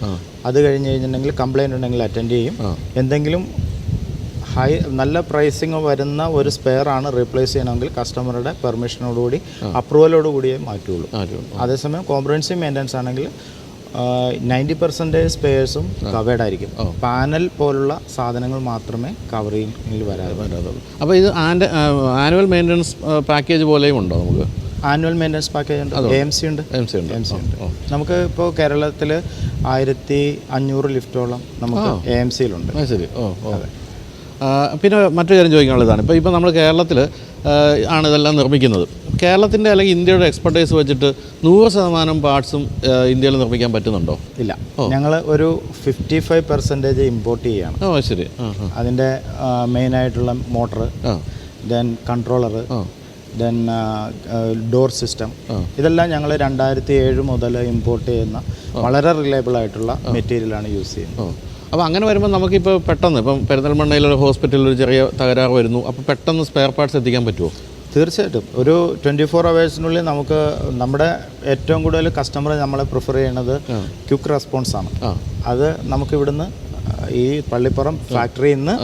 അത് കഴിഞ്ഞ് കഴിഞ്ഞിട്ടുണ്ടെങ്കിൽ കംപ്ലയിൻ്റ് ഉണ്ടെങ്കിൽ അറ്റൻഡ് ചെയ്യും. എന്തെങ്കിലും നല്ല പ്രൈസിങ് വരുന്ന ഒരു സ്പെയർ ആണ് റീപ്ലേസ് ചെയ്യണമെങ്കിൽ കസ്റ്റമറുടെ പെർമിഷനോടുകൂടി അപ്രൂവലോടുകൂടിയേ മാറ്റുള്ളൂ. അതേസമയം കോംപ്രിഹെൻസീവ് മെയിൻ്റനൻസ് ആണെങ്കിൽ 90% സ്പെയർസും കവേർഡ് ആയിരിക്കും. പാനൽ പോലുള്ള സാധനങ്ങൾ മാത്രമേ കവറിങ്ങിൽ വരാതുള്ളൂ. അപ്പോൾ ഇത് ആനുവൽ മെയിൻ്റനൻസ് പാക്കേജ് പോലെയും ഉണ്ടോ? നമുക്ക് ആനുവൽ മെയിൻ്റനൻസ് പാക്കേജ് ഉണ്ട്, AMC ഉണ്ട്. നമുക്ക് ഇപ്പോൾ കേരളത്തിൽ 1500 ലിഫ്റ്റോളം നമുക്ക് AMCയിലുണ്ട്. ശരി. പിന്നെ മറ്റൊരു കാര്യം ചോദിക്കാനുള്ളതാണ്, ഇപ്പോൾ നമ്മൾ കേരളത്തിൽ ആണ് ഇതെല്ലാം നിർമ്മിക്കുന്നത്. കേരളത്തിൻ്റെ അല്ലെങ്കിൽ ഇന്ത്യയുടെ എക്സ്പെർട്ടൈസ് വെച്ചിട്ട് 100% പാർട്സും ഇന്ത്യയിൽ നിർമ്മിക്കാൻ പറ്റുന്നുണ്ടോ? ഇല്ല. ഞങ്ങൾ ഒരു 55% ഇമ്പോർട്ട് ചെയ്യുകയാണ്. ശരി. അതിൻ്റെ മെയിനായിട്ടുള്ള motor, then controller, then door system, ഇതെല്ലാം ഞങ്ങൾ 2007 മുതൽ ഇമ്പോർട്ട് ചെയ്യുന്ന വളരെ റിലയബിൾ ആയിട്ടുള്ള മെറ്റീരിയലാണ് യൂസ് ചെയ്യുന്നത്. അപ്പോൾ അങ്ങനെ വരുമ്പോൾ നമുക്കിപ്പോൾ പെട്ടെന്ന് ഇപ്പം പെരിന്തൽമണ്ണയിലൊരു ഹോസ്പിറ്റലിൽ ഒരു ചെറിയ തകരാറ് വരുന്നു, അപ്പോൾ പെട്ടെന്ന് സ്പെയർ പാർട്സ് എത്തിക്കാൻ പറ്റുമോ? തീർച്ചയായിട്ടും. ഒരു 24 hours നമുക്ക് നമ്മുടെ ഏറ്റവും കൂടുതൽ കസ്റ്റമർ നമ്മളെ പ്രിഫർ ചെയ്യുന്നത് ക്വിക്ക് റെസ്പോൺസാണ്. അത് നമുക്കിവിടുന്ന് ഈ പള്ളിപ്പുറം ഫാക്ടറിയിൽ നിന്ന്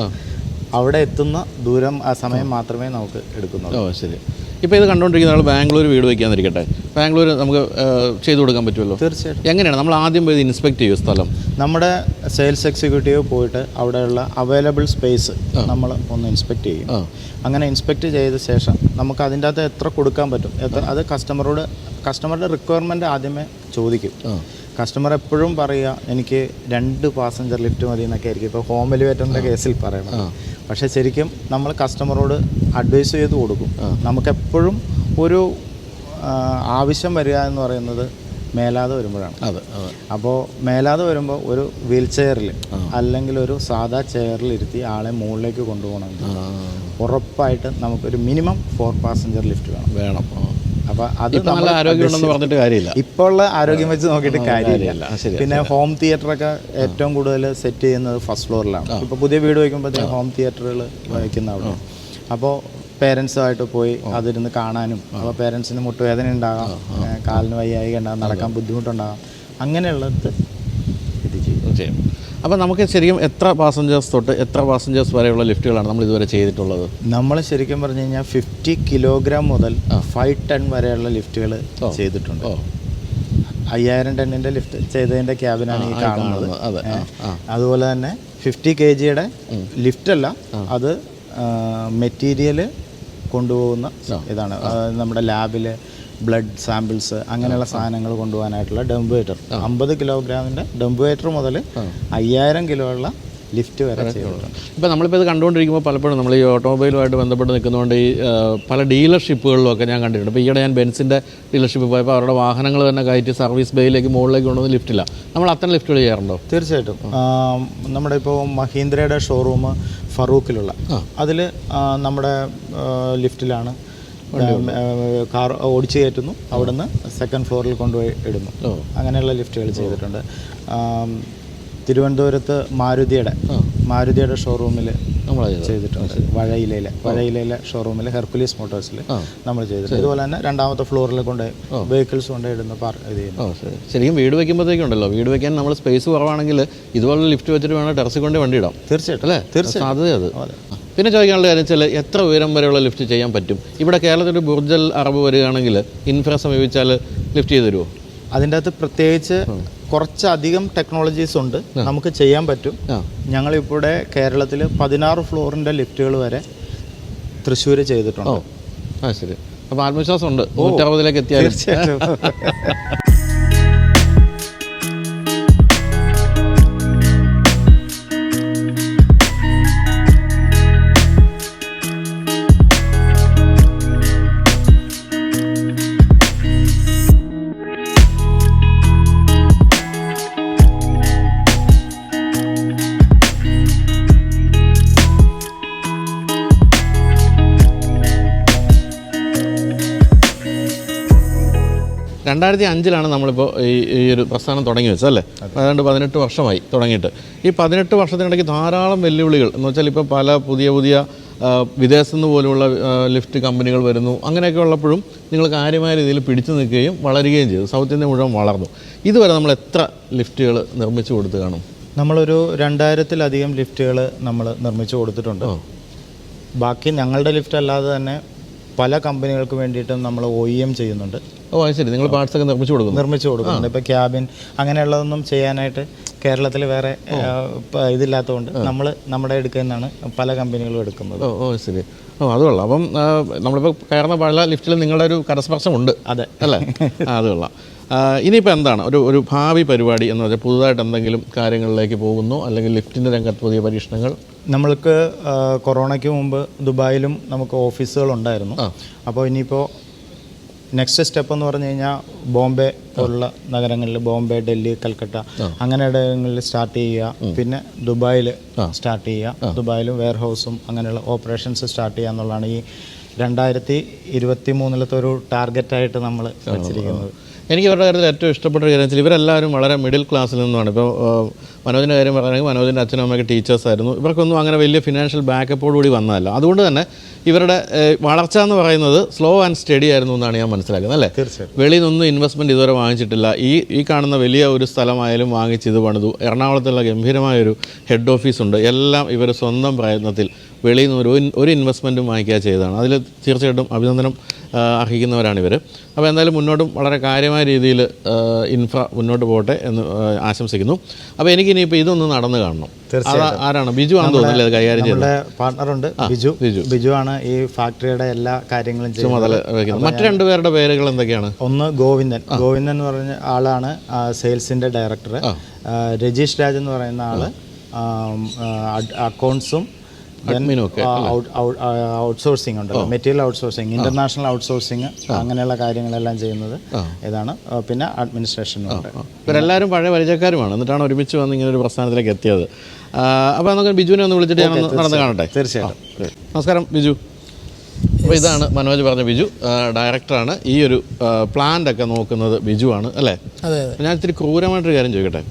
അവിടെ എത്തുന്ന ദൂരം ആ സമയം മാത്രമേ നമുക്ക് എടുക്കുന്നുള്ളൂ. ശരി. ഇപ്പോൾ ഇത് കണ്ടുകൊണ്ടിരിക്കുന്ന ആൾ ബാംഗ്ലൂർ വീട് വയ്ക്കാന്നിരിക്കട്ടെ, ബാംഗ്ലൂർ നമുക്ക് ചെയ്തു കൊടുക്കാൻ പറ്റുമല്ലോ? തീർച്ചയായിട്ടും. എങ്ങനെയാണ് നമ്മൾ ആദ്യം പോയി ഇൻസ്പെക്ട് ചെയ്യും സ്ഥലം? നമ്മുടെ സെയിൽസ് എക്സിക്യൂട്ടീവ് പോയിട്ട് അവിടെയുള്ള അവൈലബിൾ സ്പേസ് നമ്മൾ ഒന്ന് ഇൻസ്പെക്ട് ചെയ്യും. അങ്ങനെ ഇൻസ്പെക്ട് ചെയ്ത ശേഷം നമുക്ക് അതിൻ്റെ അകത്ത് എത്ര കൊടുക്കാൻ പറ്റും, അത് കസ്റ്റമറുടെ റിക്വയർമെൻറ്റ് ആദ്യമേ ചോദിക്കും. കസ്റ്റമർ എപ്പോഴും പറയുക എനിക്ക് 2 പാസഞ്ചർ ലിഫ്റ്റ് മതി എന്നൊക്കെ ആയിരിക്കും ഇപ്പോൾ ഹോം എലിവേറ്ററിൻ്റെ കേസിൽ പറയണം. പക്ഷേ ശരിക്കും നമ്മൾ കസ്റ്റമറോട് അഡ്വൈസ് ചെയ്ത് കൊടുക്കും. നമുക്കെപ്പോഴും ഒരു ആവശ്യം വരിക എന്ന് പറയുന്നത് മേലാതെ വരുമ്പോഴാണ്. അപ്പോൾ മേലാതെ വരുമ്പോൾ ഒരു വീൽ ചെയറിൽ അല്ലെങ്കിൽ ഒരു സാധാ ചെയറിൽ ഇരുത്തി ആളെ മുകളിലേക്ക് കൊണ്ടുപോകണമെങ്കിൽ ഉറപ്പായിട്ട് നമുക്കൊരു മിനിമം 4 പാസഞ്ചർ ലിഫ്റ്റ് വേണം. അപ്പോൾ അത് നല്ല ആരോഗ്യമുണ്ടെന്ന് പറഞ്ഞിട്ട് കാര്യമില്ല, ഇപ്പോൾ ഉള്ള ആരോഗ്യം വെച്ച് നോക്കിയിട്ട് കാര്യമില്ല. പിന്നെ ഹോം തിയേറ്ററൊക്കെ ഏറ്റവും കൂടുതൽ സെറ്റ് ചെയ്യുന്നത് ഫസ്റ്റ് ഫ്ലോറിലാണ്. ഇപ്പോൾ പുതിയ വീട് വയ്ക്കുമ്പോഴത്തേക്കും ഹോം തിയേറ്ററുകൾ വയ്ക്കുന്ന അവിടെ. അപ്പോൾ പേരൻസുമായിട്ട് പോയി അതിരുന്ന് കാണാനും, അപ്പോൾ പേരൻസിന് മുട്ടുവേദന ഉണ്ടാകാം, കാലിന് വയ്യായിക ഉണ്ടാകാം, നടക്കാൻ ബുദ്ധിമുട്ടുണ്ടാകാം, അങ്ങനെയുള്ളത് ഇത് ചെയ്യും. അപ്പോൾ നമുക്ക് ശരിക്കും എത്ര പാസഞ്ചേഴ്സ് തൊട്ട് എത്ര പാസഞ്ചേഴ്സ് വരെയുള്ള ലിഫ്റ്റുകളാണ് നമ്മൾ ഇതുവരെ ചെയ്തിട്ടുള്ളത്? നമ്മൾ ശരിക്കും പറഞ്ഞു കഴിഞ്ഞാൽ 50 കിലോഗ്രാം മുതൽ 5 ടൺ വരെയുള്ള ലിഫ്റ്റുകൾ ചെയ്തിട്ടുണ്ട്. 5000 ടണ്ണിൻ്റെ ലിഫ്റ്റ് ചെയ്തതിൻ്റെ ക്യാബിനാണ് ഈ കാണുന്നത്. അതുപോലെ തന്നെ 50 kgയുടെ ലിഫ്റ്റല്ല, അത് മെറ്റീരിയൽ കൊണ്ടുപോകുന്ന ഇതാണ്. നമ്മുടെ ലാബിൽ ബ്ലഡ് സാമ്പിൾസ് അങ്ങനെയുള്ള സാധനങ്ങൾ കൊണ്ടുപോകാനായിട്ടുള്ള ഡംബുവേറ്റർ 50 കിലോഗ്രാമിൻ്റെ ഡംബുവേറ്റർ മുതൽ 5000 കിലോ ഉള്ള ലിഫ്റ്റ് വരെ ചെയ്തിട്ടുണ്ട്. ഇപ്പോൾ നമ്മളിപ്പോൾ ഇത് കണ്ടുകൊണ്ടിരിക്കുമ്പോൾ പലപ്പോഴും നമ്മൾ ഈ ഓട്ടോമൊബൈലുമായിട്ട് ബന്ധപ്പെട്ട് നിൽക്കുന്നതുകൊണ്ട് ഈ പല ഡീലർഷിപ്പുകളിലൊക്കെ ഞാൻ കണ്ടിട്ടുണ്ട്. ഇപ്പോൾ ഈയിടെ ഞാൻ ബെൻസിൻ്റെ ഡീലർഷിപ്പിൽ പോയപ്പോൾ അവരുടെ വാഹനങ്ങൾ തന്നെ കയറ്റി സർവീസ് ബേയിലേക്ക് മുകളിലേക്ക് കൊണ്ടുവന്ന് ലിഫ്റ്റില്ല. നമ്മൾ അത്തരം ലിഫ്റ്റുകൾ ചെയ്യാറുണ്ടോ? തീർച്ചയായിട്ടും. നമ്മുടെ ഇപ്പോൾ മഹീന്ദ്രയുടെ ഷോറൂം ഫറൂഖിലുള്ള അതിൽ നമ്മുടെ ലിഫ്റ്റിലാണ് കാർ ഓടിച്ചു കയറ്റുന്നു, അവിടുന്ന് സെക്കൻഡ് ഫ്ലോറിൽ കൊണ്ടുപോയി ഇടുന്നു. അങ്ങനെയുള്ള ലിഫ്റ്റുകൾ ചെയ്തിട്ടുണ്ട്. തിരുവനന്തപുരത്ത് മാരുതിയുടെ ഷോറൂമിൽ നമ്മൾ ചെയ്തിട്ടുണ്ട്. വഴയിലെ ഷോറൂമിൽ ഹെർക്കുലീസ് മോട്ടോഴ്സിൽ നമ്മൾ ചെയ്തിട്ടുണ്ട്. ഇതുപോലെ തന്നെ 2ാമത്തെ ഫ്ലോറിൽ കൊണ്ട് വെഹിക്കിൾസ് കൊണ്ട് ഇടുന്ന ഇത് ചെയ്യുന്നു. ശരിക്കും വീട് വയ്ക്കുമ്പോഴത്തേക്കുണ്ടല്ലോ, വീട് വയ്ക്കാൻ നമ്മൾ സ്പേസ് കുറവാണെങ്കിൽ ഇതുപോലെ ലിഫ്റ്റ് വെച്ചിട്ട് വേണം ടെറസിൽ കൊണ്ട് വണ്ടി ഇടാം. തീർച്ചയായിട്ടും അല്ലേ? തീർച്ചയായും സാധ്യത അത്. പിന്നെ ചോദിക്കാനുള്ള കാര്യം വെച്ചാൽ എത്ര ഉയരം വരെയുള്ള ലിഫ്റ്റ് ചെയ്യാൻ പറ്റും? ഇവിടെ കേരളത്തിൽ ബുർജൽ അറബ് വരികയാണെങ്കിൽ ഇൻഫ്ര സമീപിച്ചാൽ ലിഫ്റ്റ് ചെയ്ത് തരുമോ? അതിൻ്റെ അകത്ത് പ്രത്യേകിച്ച് കുറച്ചധികം ടെക്നോളജീസ് ഉണ്ട്, നമുക്ക് ചെയ്യാൻ പറ്റും. ഞങ്ങളിവിടെ കേരളത്തിൽ 16 ഫ്ലോറിൻ്റെ ലിഫ്റ്റുകൾ വരെ തൃശ്ശൂർ ചെയ്തിട്ടുണ്ട്. ശരി. അപ്പോൾ ആത്മവിശ്വാസം ഉണ്ട് 160ലേക്ക് എത്തിയാൽ? തീർച്ചയായിട്ടും. നമ്മളിപ്പോൾ ഈ ഒരു പ്രസ്ഥാനം തുടങ്ങി വെച്ചത് അല്ലേ? ഏതാണ്ട് 18 വർഷമായി തുടങ്ങിയിട്ട്. ഈ 18 വർഷത്തിനിടയ്ക്ക് ധാരാളം വെല്ലുവിളികൾ എന്ന് വെച്ചാൽ ഇപ്പോൾ പല പുതിയ വിദേശത്തു നിന്ന് പോലുള്ള ലിഫ്റ്റ് കമ്പനികൾ വരുന്നു. അങ്ങനെയൊക്കെ ഉള്ളപ്പോഴും നിങ്ങൾ കാര്യമായ രീതിയിൽ പിടിച്ചു നിൽക്കുകയും വളരുകയും ചെയ്തു. സൗത്ത് ഇന്ത്യ മുഴുവൻ വളർന്നു. ഇതുവരെ നമ്മൾ എത്ര ലിഫ്റ്റുകൾ നിർമ്മിച്ചു കൊടുത്ത് കാണും? നമ്മളൊരു 2000-ലധികം ലിഫ്റ്റുകൾ നമ്മൾ നിർമ്മിച്ചു കൊടുത്തിട്ടുണ്ട്. ബാക്കി ഞങ്ങളുടെ ലിഫ്റ്റ് അല്ലാതെ തന്നെ പല കമ്പനികൾക്ക് വേണ്ടിയിട്ടും നമ്മൾ OEM ചെയ്യുന്നുണ്ട്. ശരി. നിങ്ങൾ പാർട്സ് ഒക്കെ നിർമ്മിച്ചു കൊടുക്കുന്നുണ്ട്. ഇപ്പോൾ ക്യാബിൻ അങ്ങനെയുള്ളതൊന്നും ചെയ്യാനായിട്ട് കേരളത്തിൽ വേറെ ഇതില്ലാത്തതുകൊണ്ട് നമ്മൾ നമ്മുടെ എടുക്കുന്ന നിന്നാണ് പല കമ്പനികളും എടുക്കുന്നത്. ശരി. അത് കൊള്ളാം. അപ്പം നമ്മളിപ്പോൾ കയറുന്ന പല ലിഫ്റ്റിലും നിങ്ങളുടെ ഒരു കരസ്പർശം ഉണ്ട്. അതെ അല്ലേ? അത് കൊള്ളാം. ഇനിയിപ്പോൾ എന്താണ് ഒരു ഭാവി പരിപാടി എന്ന് വെച്ചാൽ പുതുതായിട്ട് എന്തെങ്കിലും കാര്യങ്ങളിലേക്ക് പോകുന്നു, അല്ലെങ്കിൽ ലിഫ്റ്റിൻ്റെ രംഗത്ത് പുതിയ പരീക്ഷണങ്ങൾ? നമ്മൾക്ക് കൊറോണയ്ക്ക് മുമ്പ് ദുബായിലും നമുക്ക് ഓഫീസുകളുണ്ടായിരുന്നു. അപ്പോൾ ഇനിയിപ്പോൾ നെക്സ്റ്റ് സ്റ്റെപ്പ് എന്ന് പറഞ്ഞു കഴിഞ്ഞാൽ ബോംബെ പോലുള്ള നഗരങ്ങളിൽ, ബോംബെ, ഡൽഹി, കൽക്കട്ട അങ്ങനെ ഇടങ്ങളിൽ സ്റ്റാർട്ട് ചെയ്യുക. പിന്നെ ദുബായിൽ സ്റ്റാർട്ട് ചെയ്യുക. ദുബായിലും വെയർ ഹൗസും അങ്ങനെയുള്ള ഓപ്പറേഷൻസ് സ്റ്റാർട്ട് ചെയ്യുക എന്നുള്ളതാണ് ഈ 2023 ഒരു ടാർഗറ്റായിട്ട് നമ്മൾ വെച്ചിരിക്കുന്നത്. എനിക്ക് ഇവരുടെ കാര്യത്തിൽ ഏറ്റവും ഇഷ്ടപ്പെട്ട കാര്യം വെച്ചാൽ ഇവരെല്ലാവരും വളരെ മിഡിൽ ക്ലാസ്സിൽ നിന്നുമാണ്. ഇപ്പോൾ മനോജിൻ്റെ കാര്യം പറയുകയാണെങ്കിൽ മനോജിൻ്റെ അച്ഛനും അമ്മയൊക്കെ ടീച്ചേഴ്സായിരുന്നു. ഇവർക്കൊന്നും അങ്ങനെ വലിയ ഫിനാൻഷ്യൽ ബാക്കപ്പോടുകൂടി വന്നതല്ല. അതുകൊണ്ട് തന്നെ ഇവരുടെ വളർച്ച എന്ന് പറയുന്നത് സ്ലോ ആൻഡ് സ്റ്റഡി ആയിരുന്നു എന്നാണ് ഞാൻ മനസ്സിലാക്കുന്നത്, അല്ലേ? തീർച്ചയായും. വെളിയിൽ നിന്നൊന്നും ഇൻവെസ്റ്റ്മെൻറ്റ് ഇതുവരെ വാങ്ങിച്ചിട്ടില്ല. ഈ കാണുന്ന വലിയ ഒരു സ്ഥലമായാലും വാങ്ങിച്ച് ഇത് പണിതു. എറണാകുളത്തുള്ള ഗംഭീരമായൊരു ഹെഡ് ഓഫീസുണ്ട്. എല്ലാം ഇവർ സ്വന്തം പ്രയത്നത്തിൽ വെളിയിൽ നിന്ന് ഒരു ഇൻവെസ്റ്റ്മെൻറ്റും വാങ്ങിക്കുക ചെയ്തതാണ്. അതിൽ തീർച്ചയായിട്ടും അഭിനന്ദനം അർഹിക്കുന്നവരാണിവർ. അപ്പോൾ എന്തായാലും മുന്നോട്ടും വളരെ കാര്യമായ രീതിയിൽ ഇൻഫ്ര മുന്നോട്ട് പോകട്ടെ എന്ന് ആശംസിക്കുന്നു. അപ്പോൾ എനിക്കിനിയിപ്പോൾ ഇതൊന്ന് നടന്നു കാണണം. ആരാണ്? ബിജു ആണെന്ന് തോന്നുന്നില്ല അത് കൈകാര്യം ചെയ്യുന്നത്. പാർട്ണറുണ്ട് ബിജു ആണ് ഈ ഫാക്ടറിയുടെ എല്ലാ കാര്യങ്ങളും ചുമതല വയ്ക്കുന്നത്. മറ്റു 2 പേരുടെ പേരുകൾ എന്തൊക്കെയാണ്? ഒന്ന് ഗോവിന്ദൻ എന്ന് പറഞ്ഞ ആളാണ് സെയിൽസിൻ്റെ ഡയറക്ടർ. രജീഷ് രാജ് എന്ന് പറയുന്ന ആള് അക്കൗണ്ട്സും ഔട്ട്സോഴ്സിംഗ് ഉണ്ടല്ലോ, മെറ്റീരിയൽ ഔട്ട്സോഴ്സിംഗ്, ഇന്റർനാഷണൽ ഔട്ട്സോഴ്സിംഗ്, അങ്ങനെയുള്ള കാര്യങ്ങളെല്ലാം ചെയ്യുന്നത് ഇതാണ്. പിന്നെ അഡ്മിനിസ്ട്രേഷനും ഉണ്ട്. ഇവരെല്ലാവരും പഴയ പരിചയക്കാരുമാണ്, എന്നിട്ടാണ് ഒരുമിച്ച് വന്ന് ഇങ്ങനെ ഒരു പ്രസ്ഥാനത്തിലേക്ക് എത്തിയത്. അപ്പോൾ നമുക്ക് ബിജുവിനെ ഒന്ന് വിളിച്ചിട്ട് ഞാൻ നടന്ന് കാണട്ടെ. തീർച്ചയായിട്ടും. നമസ്കാരം ബിജു. അപ്പോൾ ഇതാണ് മനോജ് പറഞ്ഞ ബിജു, ഡയറക്ടറാണ്. ഈ ഒരു പ്ലാന്റൊക്കെ നോക്കുന്നത് ബിജുവാണ് അല്ലേ? ഞാൻ ഇത്തിരി ക്രൂരമായിട്ടൊരു കാര്യം ചോദിക്കട്ടെ.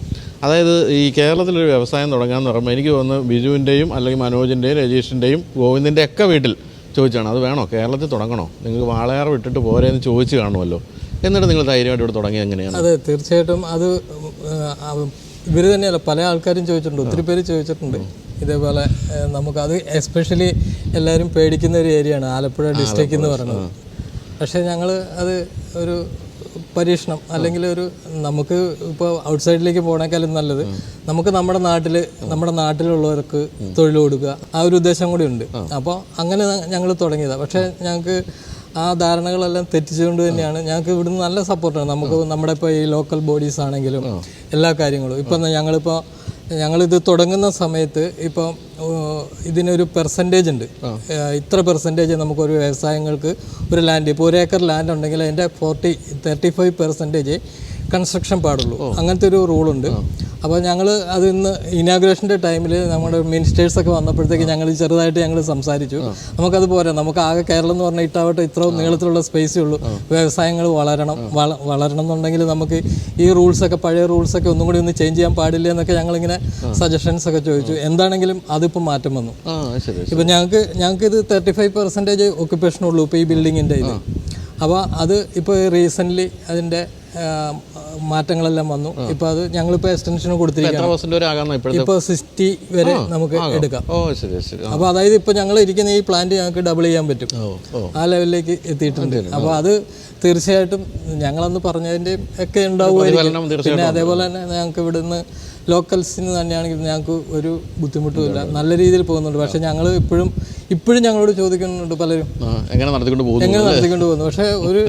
അതായത് ഈ കേരളത്തിലൊരു വ്യവസായം തുടങ്ങാമെന്ന് പറയുമ്പോൾ എനിക്ക് തോന്നുന്നു ബിജുവിൻ്റെയും അല്ലെങ്കിൽ മനോജിൻ്റെയും രജീഷിൻ്റെയും ഗോവിന്ദിൻ്റെ ഒക്കെ വീട്ടിൽ ചോദിച്ചാണ് അത് വേണോ, കേരളത്തിൽ തുടങ്ങണോ, നിങ്ങൾക്ക് വാളയാർ വിട്ടിട്ട് പോരെയെന്ന് ചോദിച്ച് കാണുമല്ലോ. എന്നിട്ട് നിങ്ങൾ ധൈര്യമായിട്ട് ഇവിടെ തുടങ്ങിയത് എങ്ങനെയാണ്? അതെ, തീർച്ചയായിട്ടും അത് ഇവർ തന്നെയല്ല, പല ആൾക്കാരും ചോദിച്ചിട്ടുണ്ട്, ഒത്തിരി പേര് ചോദിച്ചിട്ടുണ്ട് ഇതേപോലെ. നമുക്കത് എസ്പെഷ്യലി എല്ലാവരും പേടിക്കുന്ന ഒരു ഏരിയയാണ് ആലപ്പുഴ ഡിസ്ട്രിക്റ്റ് എന്ന് പറയുന്നത്. പക്ഷേ ഞങ്ങൾ അത് ഒരു പരീക്ഷണം അല്ലെങ്കിൽ നമുക്ക് ഇപ്പോൾ ഔട്ട്സൈഡിലേക്ക് പോകണേക്കാളും നല്ലത് നമുക്ക് നമ്മുടെ നാട്ടിലുള്ളവർക്ക് തൊഴിൽ കൊടുക്കുക, ആ ഒരു ഉദ്ദേശം കൂടി ഉണ്ട്. അപ്പോൾ അങ്ങനെ ഞങ്ങൾ തുടങ്ങിയതാണ്. പക്ഷേ ഞങ്ങൾക്ക് ആ ധാരണകളെല്ലാം തെറ്റിച്ചുകൊണ്ട് തന്നെയാണ്. ഞങ്ങൾക്ക് ഇവിടുന്ന് നല്ല സപ്പോർട്ടാണ്. നമ്മുടെ ഇപ്പോൾ ഈ ലോക്കൽ ബോഡീസ് ആണെങ്കിലും എല്ലാ കാര്യങ്ങളും. ഇപ്പം ഞങ്ങളിത് തുടങ്ങുന്ന സമയത്ത് ഇപ്പോൾ ഇതിനൊരു പെർസെൻറ്റേജ് ഉണ്ട്, ഇത്ര പെർസെൻറ്റേജ് നമുക്കൊരു വ്യവസായങ്ങൾക്ക് ഒരു ലാൻഡ്, ഇപ്പോൾ 1 ഏക്കർ ലാൻഡ് ഉണ്ടെങ്കിൽ അതിൻ്റെ 35% കൺസ്ട്രക്ഷൻ പാടുള്ളൂ. അങ്ങനത്തെ ഒരു റൂളുണ്ട്. അപ്പോൾ ഞങ്ങൾ അത് ഇന്ന് ഇനാഗുറേഷൻ്റെ ടൈമിൽ നമ്മുടെ മിനിസ്റ്റേഴ്സൊക്കെ വന്നപ്പോഴത്തേക്ക് ഞങ്ങൾ ചെറുതായിട്ട് സംസാരിച്ചു. നമുക്കത് പോരാ, നമുക്ക് ആകെ കേരളം എന്ന് പറഞ്ഞാൽ ഇട്ടാവട്ടെ ഇത്രയും നീളത്തിലുള്ള സ്പേസേ ഉള്ളൂ. വ്യവസായങ്ങൾ വളരണം എന്നുണ്ടെങ്കിൽ നമുക്ക് ഈ റൂൾസൊക്കെ, പഴയ റൂൾസൊക്കെ ഒന്നും കൂടി ഒന്ന് ചേഞ്ച് ചെയ്യാൻ പാടില്ല എന്നൊക്കെ ഞങ്ങളിങ്ങനെ സജഷൻസ് ഒക്കെ ചോദിച്ചു. എന്താണെങ്കിലും അതിപ്പോൾ മാറ്റം വന്നു. ഇപ്പം ഞങ്ങൾക്ക് ഇത് 35% ഒക്യുപ്പേഷൻ ഉള്ളൂ ഇപ്പോൾ ഈ ബിൽഡിങ്ങിൻ്റെ ഇത്. അപ്പോൾ അത് ഇപ്പോൾ റീസെൻ്റ്ലി അതിൻ്റെ മാറ്റങ്ങളെല്ലാം വന്നു. ഇപ്പോൾ അത് ഞങ്ങളിപ്പോൾ എക്സ്റ്റൻഷന് കൊടുത്തിരിക്കുകയാണ്. ഇപ്പോൾ 60 വരെ നമുക്ക് എടുക്കാം. അപ്പോൾ അതായത് ഇപ്പോൾ ഞങ്ങൾ ഇരിക്കുന്ന ഈ പ്ലാന്റ് ഞങ്ങൾക്ക് ഡബിൾ ചെയ്യാൻ പറ്റും, ആ ലെവലിലേക്ക് എത്തിയിട്ടുണ്ട്. അപ്പോൾ അത് തീർച്ചയായിട്ടും ഞങ്ങളന്ന് പറഞ്ഞതിൻ്റെ ഒക്കെ ഉണ്ടാവുമായിരിക്കും. പിന്നെ അതേപോലെ തന്നെ ഞങ്ങൾക്ക് ഇവിടുന്ന് ലോക്കൽസിന് തന്നെയാണെങ്കിൽ ഞങ്ങൾക്ക് ഒരു ബുദ്ധിമുട്ടുമില്ല, നല്ല രീതിയിൽ പോകുന്നുണ്ട്. പക്ഷേ ഞങ്ങൾ ഇപ്പോഴും ഞങ്ങളോട് ചോദിക്കുന്നുണ്ട് പലരും എങ്ങനെ നടത്തിക്കൊണ്ട് പോകുന്നു. പക്ഷേ ഒരു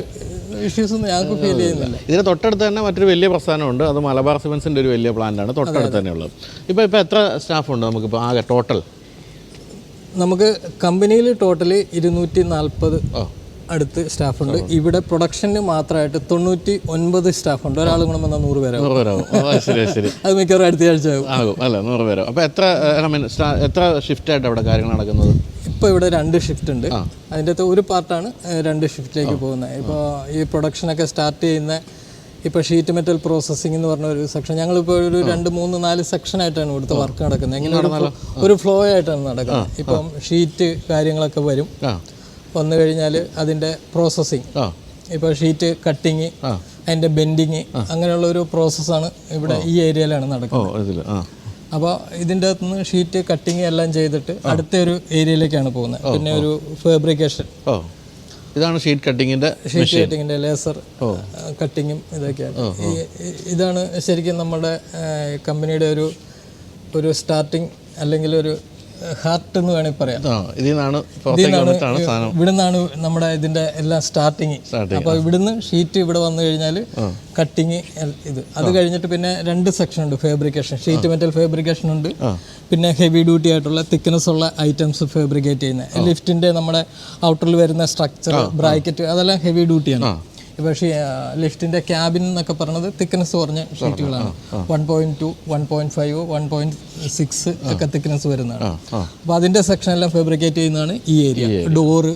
ഇഷ്യൂസ് ഒന്നും ഞങ്ങൾക്ക് ഫീൽ ചെയ്യുന്നില്ല. ഇതിന് തൊട്ടടുത്ത് തന്നെ മറ്റൊരു വലിയ പ്രസ്ഥാനമുണ്ട്, അത് മലബാർ സിമൻസിൻ്റെ ഒരു വലിയ പ്ലാന്റാണ് തൊട്ടടുത്ത് തന്നെ ഉള്ളത്. ഇപ്പോൾ എത്ര സ്റ്റാഫുണ്ട് നമുക്കിപ്പോൾ ആകെ ടോട്ടൽ? നമുക്ക് കമ്പനിയിൽ ടോട്ടൽ 240 അടുത്ത് സ്റ്റാഫുണ്ട്. ഇവിടെ പ്രൊഡക്ഷന് മാത്രമായിട്ട് 99 സ്റ്റാഫുണ്ട്. ഒരാൾ ഗുണം വന്നാൽ 100 പേരാകും. അത് മിക്കവാറും അടുത്ത ആഴ്ച ആകും അല്ല 100 പേരോ. അപ്പോൾ എത്ര ഷിഫ്റ്റായിട്ട് അവിടെ കാര്യങ്ങൾ നടക്കുന്നത്? ഇപ്പോൾ ഇവിടെ 2 ഷിഫ്റ്റ് ഉണ്ട്. അതിൻ്റെ അകത്ത് ഒരു പാർട്ടാണ് 2 ഷിഫ്റ്റിലേക്ക് പോകുന്നത്. ഇപ്പോൾ ഈ പ്രൊഡക്ഷനൊക്കെ സ്റ്റാർട്ട് ചെയ്യുന്ന ഇപ്പോൾ ഷീറ്റ് മെറ്റൽ പ്രോസസ്സിംഗ് എന്ന് പറഞ്ഞ ഒരു സെക്ഷൻ, ഞങ്ങളിപ്പോൾ ഒരു 2, 3, 4 സെക്ഷനായിട്ടാണ് ഇവിടുത്തെ വർക്ക് നടക്കുന്നത്. എങ്ങനെ ഒരു ഫ്ലോ ആയിട്ടാണ് നടക്കുന്നത്. ഇപ്പം ഷീറ്റ് കാര്യങ്ങളൊക്കെ വരും, വന്നു കഴിഞ്ഞാൽ അതിൻ്റെ പ്രോസസ്സിങ്, ഇപ്പോൾ ഷീറ്റ് കട്ടിങ്, അതിൻ്റെ ബെൻഡിങ്, അങ്ങനെയുള്ള ഒരു പ്രോസസ്സാണ് ഇവിടെ ഈ ഏരിയയിലാണ് നടക്കുന്നത്. അപ്പോൾ ഇതിൻ്റെ അകത്തുനിന്ന് ഷീറ്റ് കട്ടിങ് എല്ലാം ചെയ്തിട്ട് അടുത്ത ഒരു ഏരിയയിലേക്കാണ് പോകുന്നത്. പിന്നെ ഒരു ഫാബ്രിക്കേഷൻ, ഇതാണ് ഷീറ്റ് കട്ടിങ്ങിൻ്റെ ലേസർ കട്ടിങ്ങും ഇതൊക്കെയാണ്. ഇതാണ് ശരിക്കും നമ്മുടെ കമ്പനിയുടെ ഒരു സ്റ്റാർട്ടിങ് അല്ലെങ്കിൽ ഒരു ഹാർട്ട് എന്ന് വേണമെങ്കിൽ പറയാം. ഇവിടുന്നാണ് നമ്മുടെ ഇതിൻ്റെ എല്ലാം സ്റ്റാർട്ടിങ്. അപ്പോൾ ഇവിടുന്ന് ഷീറ്റ് ഇവിടെ വന്നു കഴിഞ്ഞാൽ കട്ടിങ് അത് കഴിഞ്ഞിട്ട് പിന്നെ 2 സെക്ഷൻ ഉണ്ട്. ഫാബ്രിക്കേഷൻ, ഷീറ്റ് മെറ്റൽ ഫാബ്രിക്കേഷൻ ഉണ്ട്. പിന്നെ ഹെവി ഡ്യൂട്ടി ആയിട്ടുള്ള തിക്നെസ് ഉള്ള ഐറ്റംസ് ഫാബ്രിക്കേറ്റ് ചെയ്യുന്നത്, ലിഫ്റ്റിൻ്റെ നമ്മുടെ ഔട്ടറിൽ വരുന്ന സ്ട്രക്ചർ, ബ്രാക്കറ്റ്, അതെല്ലാം ഹെവി ഡ്യൂട്ടിയാണ്. പക്ഷേ ലിഫ്റ്റിൻ്റെ ക്യാബിൻ എന്നൊക്കെ പറയുന്നത് തിക്നെസ് കുറഞ്ഞ ഷീറ്റുകളാണ്. 1.2, 1.5, 1.6 ഒക്കെ തിക്നെസ് വരുന്നതാണ്. അപ്പോൾ അതിൻ്റെ സെക്ഷനെല്ലാം ഫാബ്രിക്കേറ്റ് ചെയ്യുന്നതാണ് ഈ ഏരിയ. ഡോറ്,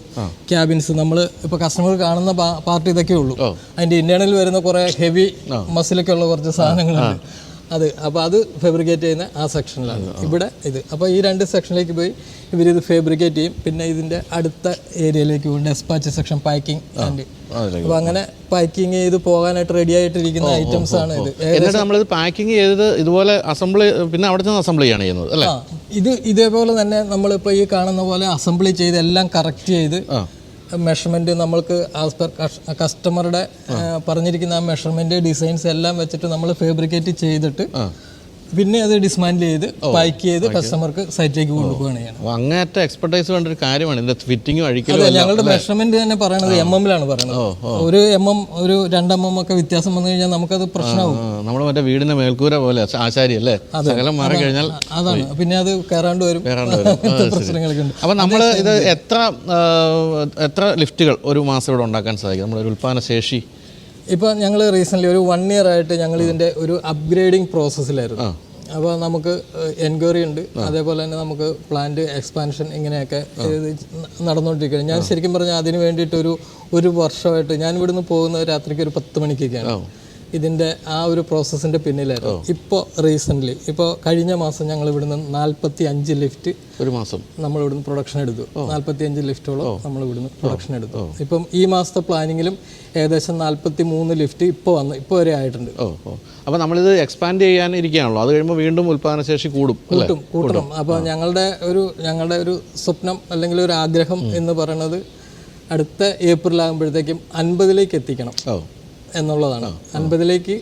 ക്യാബിൻസ്, നമ്മൾ ഇപ്പോൾ കസ്റ്റമർ കാണുന്ന പാർട്ട് ഇതൊക്കെ ഉള്ളൂ. അതിൻ്റെ ഇൻറ്റേർണൽ വരുന്ന കുറേ ഹെവി മസിലൊക്കെ ഉള്ള കുറച്ച് സാധനങ്ങളുണ്ട്. അപ്പോൾ അത് ഫാബ്രിക്കേറ്റ് ചെയ്യുന്ന ആ സെക്ഷനിലാണ് ഇവിടെ ഇത്. അപ്പോൾ ഈ 2 സെക്ഷനിലേക്ക് പോയി ഇവരിത് ഫാബ്രിക്കേറ്റ് ചെയ്യും. പിന്നെ ഇതിൻ്റെ അടുത്ത ഏരിയയിലേക്ക് പോകും, ഡെസ്പാച്ച് സെക്ഷൻ, പാക്കിംഗ് ആൻഡ്. അപ്പോൾ അങ്ങനെ പാക്കിങ് ചെയ്ത് പോകാനായിട്ട് റെഡി ആയിട്ടിരിക്കുന്ന ഐറ്റംസ് ആണ് ഇത്. എന്നിട്ട് നമ്മളിത് പാക്കിങ് ചെയ്ത് ഇതുപോലെ അസംബ്ലി, പിന്നെ അവിടെ നിന്ന് അസംബ്ലി ആണ് ചെയ്യുന്നത് അല്ലേ? ഇതേപോലെ തന്നെ നമ്മളിപ്പോൾ ഈ കാണുന്ന പോലെ അസംബ്ലി ചെയ്ത് എല്ലാം കറക്റ്റ് ചെയ്ത് മെഷർമെൻറ്റ് നമ്മൾക്ക് ആസ് പെർ കസ്റ്റമറുടെ പറഞ്ഞിരിക്കുന്ന ആ മെഷർമെൻറ്റ് ഡിസൈൻസ് എല്ലാം വെച്ചിട്ട് നമ്മൾ ഫാബ്രിക്കേറ്റ് ചെയ്തിട്ട് പിന്നെ അത് ഡിസ്മാൻഡിൽ ചെയ്ത് പാക്ക് ചെയ്ത് കസ്റ്റമർക്ക് സൈറ്റിലേക്ക് കൊണ്ടുപോവുകയാണ് ചെയ്യുന്നത്. അങ്ങനത്തെ എക്സ്പെർട്ടൈസ് വേണ്ട ഒരു കാര്യമാണ് ഇതിന്റെ ഫിറ്റിങ്ങും അഴിക്കലും. അതെ, ഞങ്ങളുടെ മെഷർമെന്റ് തന്നെ പറയണത് MM-ലാണ് പറയുന്നത്. ഒരു ഒരു 2 mm ഒക്കെ വ്യത്യാസം വന്നു കഴിഞ്ഞാൽ നമുക്കത് പ്രശ്നമാവും. നമ്മുടെ മറ്റേ വീടിന്റെ മേൽക്കൂര പോലെ ആശാരി അല്ലേ, സകലം മാറി കഴിഞ്ഞാൽ അതാണ്, പിന്നെ അത് കയറാണ്ട് വരും, പ്രശ്നങ്ങളൊക്കെ ഉണ്ട്. അപ്പം നമ്മൾ ഇത് എത്ര ലിഫ്റ്റുകൾ ഒരു മാസം ഇവിടെ ഉണ്ടാക്കാൻ സാധിക്കും? നമ്മുടെ ഒരു ഉൽപ്പാദന ശേഷി ഇപ്പോൾ ഞങ്ങൾ റീസെൻ്റ്ലി ഒരു 1 year ആയിട്ട് ഞങ്ങൾ ഇതിൻ്റെ ഒരു അപ്ഗ്രേഡിങ് പ്രോസസ്സിലായിരുന്നു. അപ്പോൾ നമുക്ക് എൻക്വയറി ഉണ്ട്, അതേപോലെ തന്നെ നമുക്ക് പ്ലാന്റ് എക്സ്പാൻഷൻ ഇങ്ങനെയൊക്കെ നടന്നുകൊണ്ടിരിക്കുകയാണ്. ഞാൻ ശരിക്കും പറഞ്ഞാൽ അതിന് വേണ്ടിയിട്ട് ഒരു വർഷമായിട്ട് ഞാൻ ഇവിടുന്ന് പോകുന്നത് രാത്രിക്ക് ഒരു 10 മണിക്കൊക്കെയാണ്. ഇതിൻ്റെ ആ ഒരു പ്രോസസ്സിൻ്റെ പിന്നിലായിരുന്നു. ഇപ്പോൾ റീസെൻ്റ്ലി ഇപ്പോൾ കഴിഞ്ഞ മാസം ഞങ്ങൾ ഇവിടുന്ന് 45 ലിഫ്റ്റ് ഒരു മാസം നമ്മൾ ഇവിടുന്ന് പ്രൊഡക്ഷൻ എടുത്തു. 45 ലിഫ്റ്റോളം നമ്മൾ ഇവിടുന്ന് പ്രൊഡക്ഷൻ എടുത്തു. ഇപ്പം ഈ മാസത്തെ പ്ലാനിങ്ങിലും ഏകദേശം 43 ലിഫ്റ്റ് ഇപ്പോൾ വരെ ആയിട്ടുണ്ട്. അപ്പോൾ നമ്മളിത് എക്സ്പാൻഡ് ചെയ്യാൻ ഇരിക്കുകയാണല്ലോ, അത് കഴിയുമ്പോൾ വീണ്ടും ഉൽപ്പാദനശേഷി കൂട്ടണം. അപ്പോൾ ഞങ്ങളുടെ ഒരു സ്വപ്നം അല്ലെങ്കിൽ ഒരു ആഗ്രഹം എന്ന് പറയുന്നത് അടുത്ത ഏപ്രിൽ ആകുമ്പോഴത്തേക്കും 50ലേക്ക് എത്തിക്കണം എന്നുള്ളതാണ്. 50ലേക്ക്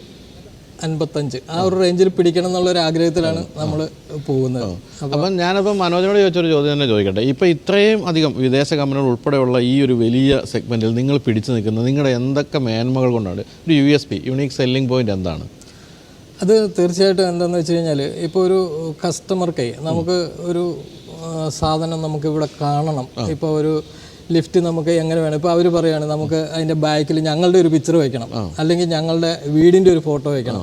55 ആ ഒരു റേഞ്ചിൽ പിടിക്കണം എന്നുള്ളൊരു ആഗ്രഹത്തിലാണ് നമ്മൾ പോകുന്നത്. അപ്പം ഞാനപ്പം മനോജിനോട് ചോദിച്ചൊരു ചോദ്യം തന്നെ ചോദിക്കട്ടെ. ഇപ്പോൾ ഇത്രയും അധികം വിദേശ കമ്പനികൾ ഉൾപ്പെടെയുള്ള ഈ ഒരു വലിയ സെഗ്മെൻറ്റിൽ നിങ്ങൾ പിടിച്ചു നിൽക്കുന്നത് നിങ്ങളുടെ എന്തൊക്കെ മേന്മകൾ കൊണ്ടാണ്? ഒരു USP, യുണീക്ക് സെല്ലിംഗ് പോയിന്റ് എന്താണ്? അത് തീർച്ചയായിട്ടും എന്താണെന്ന് വെച്ച് കഴിഞ്ഞാൽ ഇപ്പോൾ ഒരു കസ്റ്റമർക്ക് നമുക്ക് ഒരു സാധനം നമുക്കിവിടെ കാണണം. ഇപ്പോൾ ഒരു ലിഫ്റ്റ് നമുക്ക് എങ്ങനെ വേണം, ഇപ്പോൾ അവർ പറയുകയാണ് നമുക്ക് അതിൻ്റെ ബാക്കിൽ ഞങ്ങളുടെ ഒരു പിക്ചർ വയ്ക്കണം, അല്ലെങ്കിൽ ഞങ്ങളുടെ വീടിൻ്റെ ഒരു ഫോട്ടോ വയ്ക്കണം,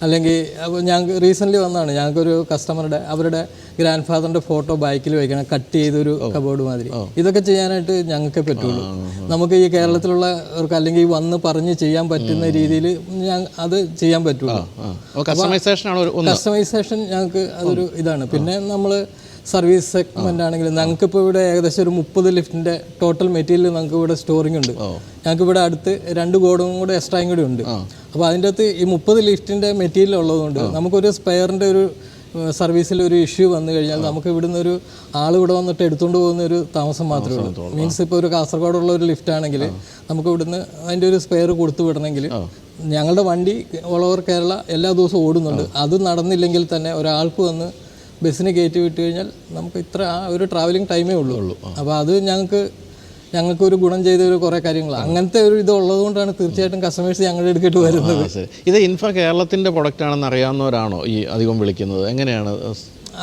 അല്ലെങ്കിൽ അപ്പോൾ ഞങ്ങൾക്ക് റീസെൻ്റ്ലി വന്നതാണ്, ഞങ്ങൾക്കൊരു കസ്റ്റമറുടെ അവരുടെ ഗ്രാൻഡ് ഫാദറിൻ്റെ ഫോട്ടോ ബാക്കിൽ വയ്ക്കണം, കട്ട് ചെയ്തൊരു കബോർഡ് മാതിരി. ഇതൊക്കെ ചെയ്യാനായിട്ട് ഞങ്ങൾക്ക് പറ്റുള്ളൂ. നമുക്ക് ഈ കേരളത്തിലുള്ളവർക്ക് അല്ലെങ്കിൽ വന്ന് പറഞ്ഞ് ചെയ്യാൻ പറ്റുന്ന രീതിയിൽ അത് ചെയ്യാൻ പറ്റുള്ളൂ. കസ്റ്റമൈസേഷൻ ഞങ്ങൾക്ക് അതൊരു ഇതാണ്. പിന്നെ നമ്മൾ സർവീസ് സെഗ്മെൻ്റ് ആണെങ്കിലും ഞങ്ങൾക്കിപ്പോൾ ഇവിടെ ഏകദേശം ഒരു 30 ലിഫ്റ്റിൻ്റെ ടോട്ടൽ മെറ്റീരിയൽ നമുക്ക് ഇവിടെ സ്റ്റോറിംഗ് ഉണ്ട്. ഞങ്ങൾക്കിവിടെ അടുത്ത് 2 ഗോഡും കൂടെ എക്സ്ട്രായും കൂടി ഉണ്ട്. അപ്പോൾ അതിൻ്റെ അകത്ത് ഈ 30 ലിഫ്റ്റിൻ്റെ മെറ്റീരിയൽ ഉള്ളതുകൊണ്ട് നമുക്കൊരു സ്പെയറിൻ്റെ ഒരു സർവീസിൽ ഒരു ഇഷ്യൂ വന്നു കഴിഞ്ഞാൽ നമുക്ക് ഇവിടുന്ന് ഒരു ആൾ ഇവിടെ വന്നിട്ട് എടുത്തുകൊണ്ട് പോകുന്ന ഒരു താമസം മാത്രമേ ഉള്ളൂ. മീൻസ് ഇപ്പോൾ ഒരു കാസർഗോഡുള്ള ഒരു ലിഫ്റ്റ് ആണെങ്കിൽ നമുക്ക് ഇവിടുന്ന് അതിൻ്റെ ഒരു സ്പെയർ കൊടുത്തു വിടണമെങ്കിൽ ഞങ്ങളുടെ വണ്ടി ഓൾ ഓവർ കേരള എല്ലാ ദിവസവും ഓടുന്നുണ്ട്. അത് നടന്നില്ലെങ്കിൽ തന്നെ ഒരാൾക്ക് വന്ന് ബസ്സിന് കയറ്റി വിട്ട് കഴിഞ്ഞാൽ നമുക്ക് ഇത്ര ആ ഒരു ട്രാവലിംഗ് ടൈമേ ഉള്ളൂ. അപ്പോൾ അത് ഞങ്ങൾക്ക് ഒരു ഗുണം ചെയ്ത ഒരു കുറേ കാര്യങ്ങൾ അങ്ങനത്തെ ഒരു ഇത് ഉള്ളതുകൊണ്ടാണ് തീർച്ചയായിട്ടും കസ്റ്റമേഴ്സ് ഞങ്ങളുടെ അടുക്കിട്ട് വരുന്നത്. ഇത് ഇൻഫ്ര കേരളത്തിൻ്റെ പ്രൊഡക്റ്റ് ആണെന്ന് അറിയാവുന്നവരാണോ ഈ അധികം വിളിക്കുന്നത്? എങ്ങനെയാണ്?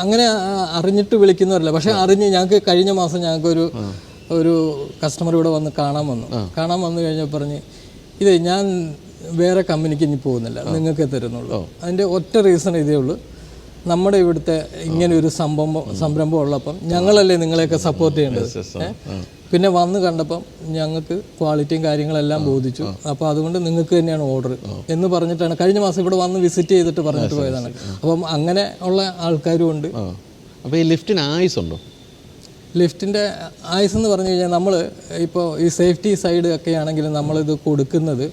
അങ്ങനെ അറിഞ്ഞിട്ട് വിളിക്കുന്നവരല്ല, പക്ഷേ അറിഞ്ഞ് ഞങ്ങൾക്ക് കഴിഞ്ഞ മാസം ഞങ്ങൾക്കൊരു കസ്റ്റമർ ഇവിടെ വന്ന് കാണാൻ വന്നു കഴിഞ്ഞാൽ പറഞ്ഞ് ഇത് ഞാൻ വേറെ കമ്പനിക്ക് ഇനി പോകുന്നില്ല, നിങ്ങൾക്ക് തരുന്നുള്ളൂ. അതിൻ്റെ ഒറ്റ റീസൺ ഇതേ ഉള്ളൂ, നമ്മുടെ ഇവിടുത്തെ ഇങ്ങനെ ഒരു സംരംഭം ഉള്ളപ്പം ഞങ്ങളല്ലേ നിങ്ങളെയൊക്കെ സപ്പോർട്ട് ചെയ്യേണ്ടത്. പിന്നെ വന്ന് കണ്ടപ്പം ഞങ്ങൾക്ക് ക്വാളിറ്റിയും കാര്യങ്ങളെല്ലാം ബോധിച്ചു. അപ്പോൾ അതുകൊണ്ട് നിങ്ങൾക്ക് തന്നെയാണ് ഓർഡർ എന്ന് പറഞ്ഞിട്ടാണ് കഴിഞ്ഞ മാസം ഇവിടെ വന്ന് വിസിറ്റ് ചെയ്തിട്ട് പറഞ്ഞിട്ട് പോയതാണ്. അപ്പം അങ്ങനെ ഉള്ള ആൾക്കാരും ഉണ്ട്. അപ്പോൾ ഈ ലിഫ്റ്റിന് ആയുസ് ഉണ്ടോ? ലിഫ്റ്റിൻ്റെ ആയുസ് എന്ന് പറഞ്ഞു കഴിഞ്ഞാൽ നമ്മൾ ഇപ്പോൾ ഈ സേഫ്റ്റി സൈഡ് ഒക്കെ ആണെങ്കിലും നമ്മളിത് കൊടുക്കുന്നത്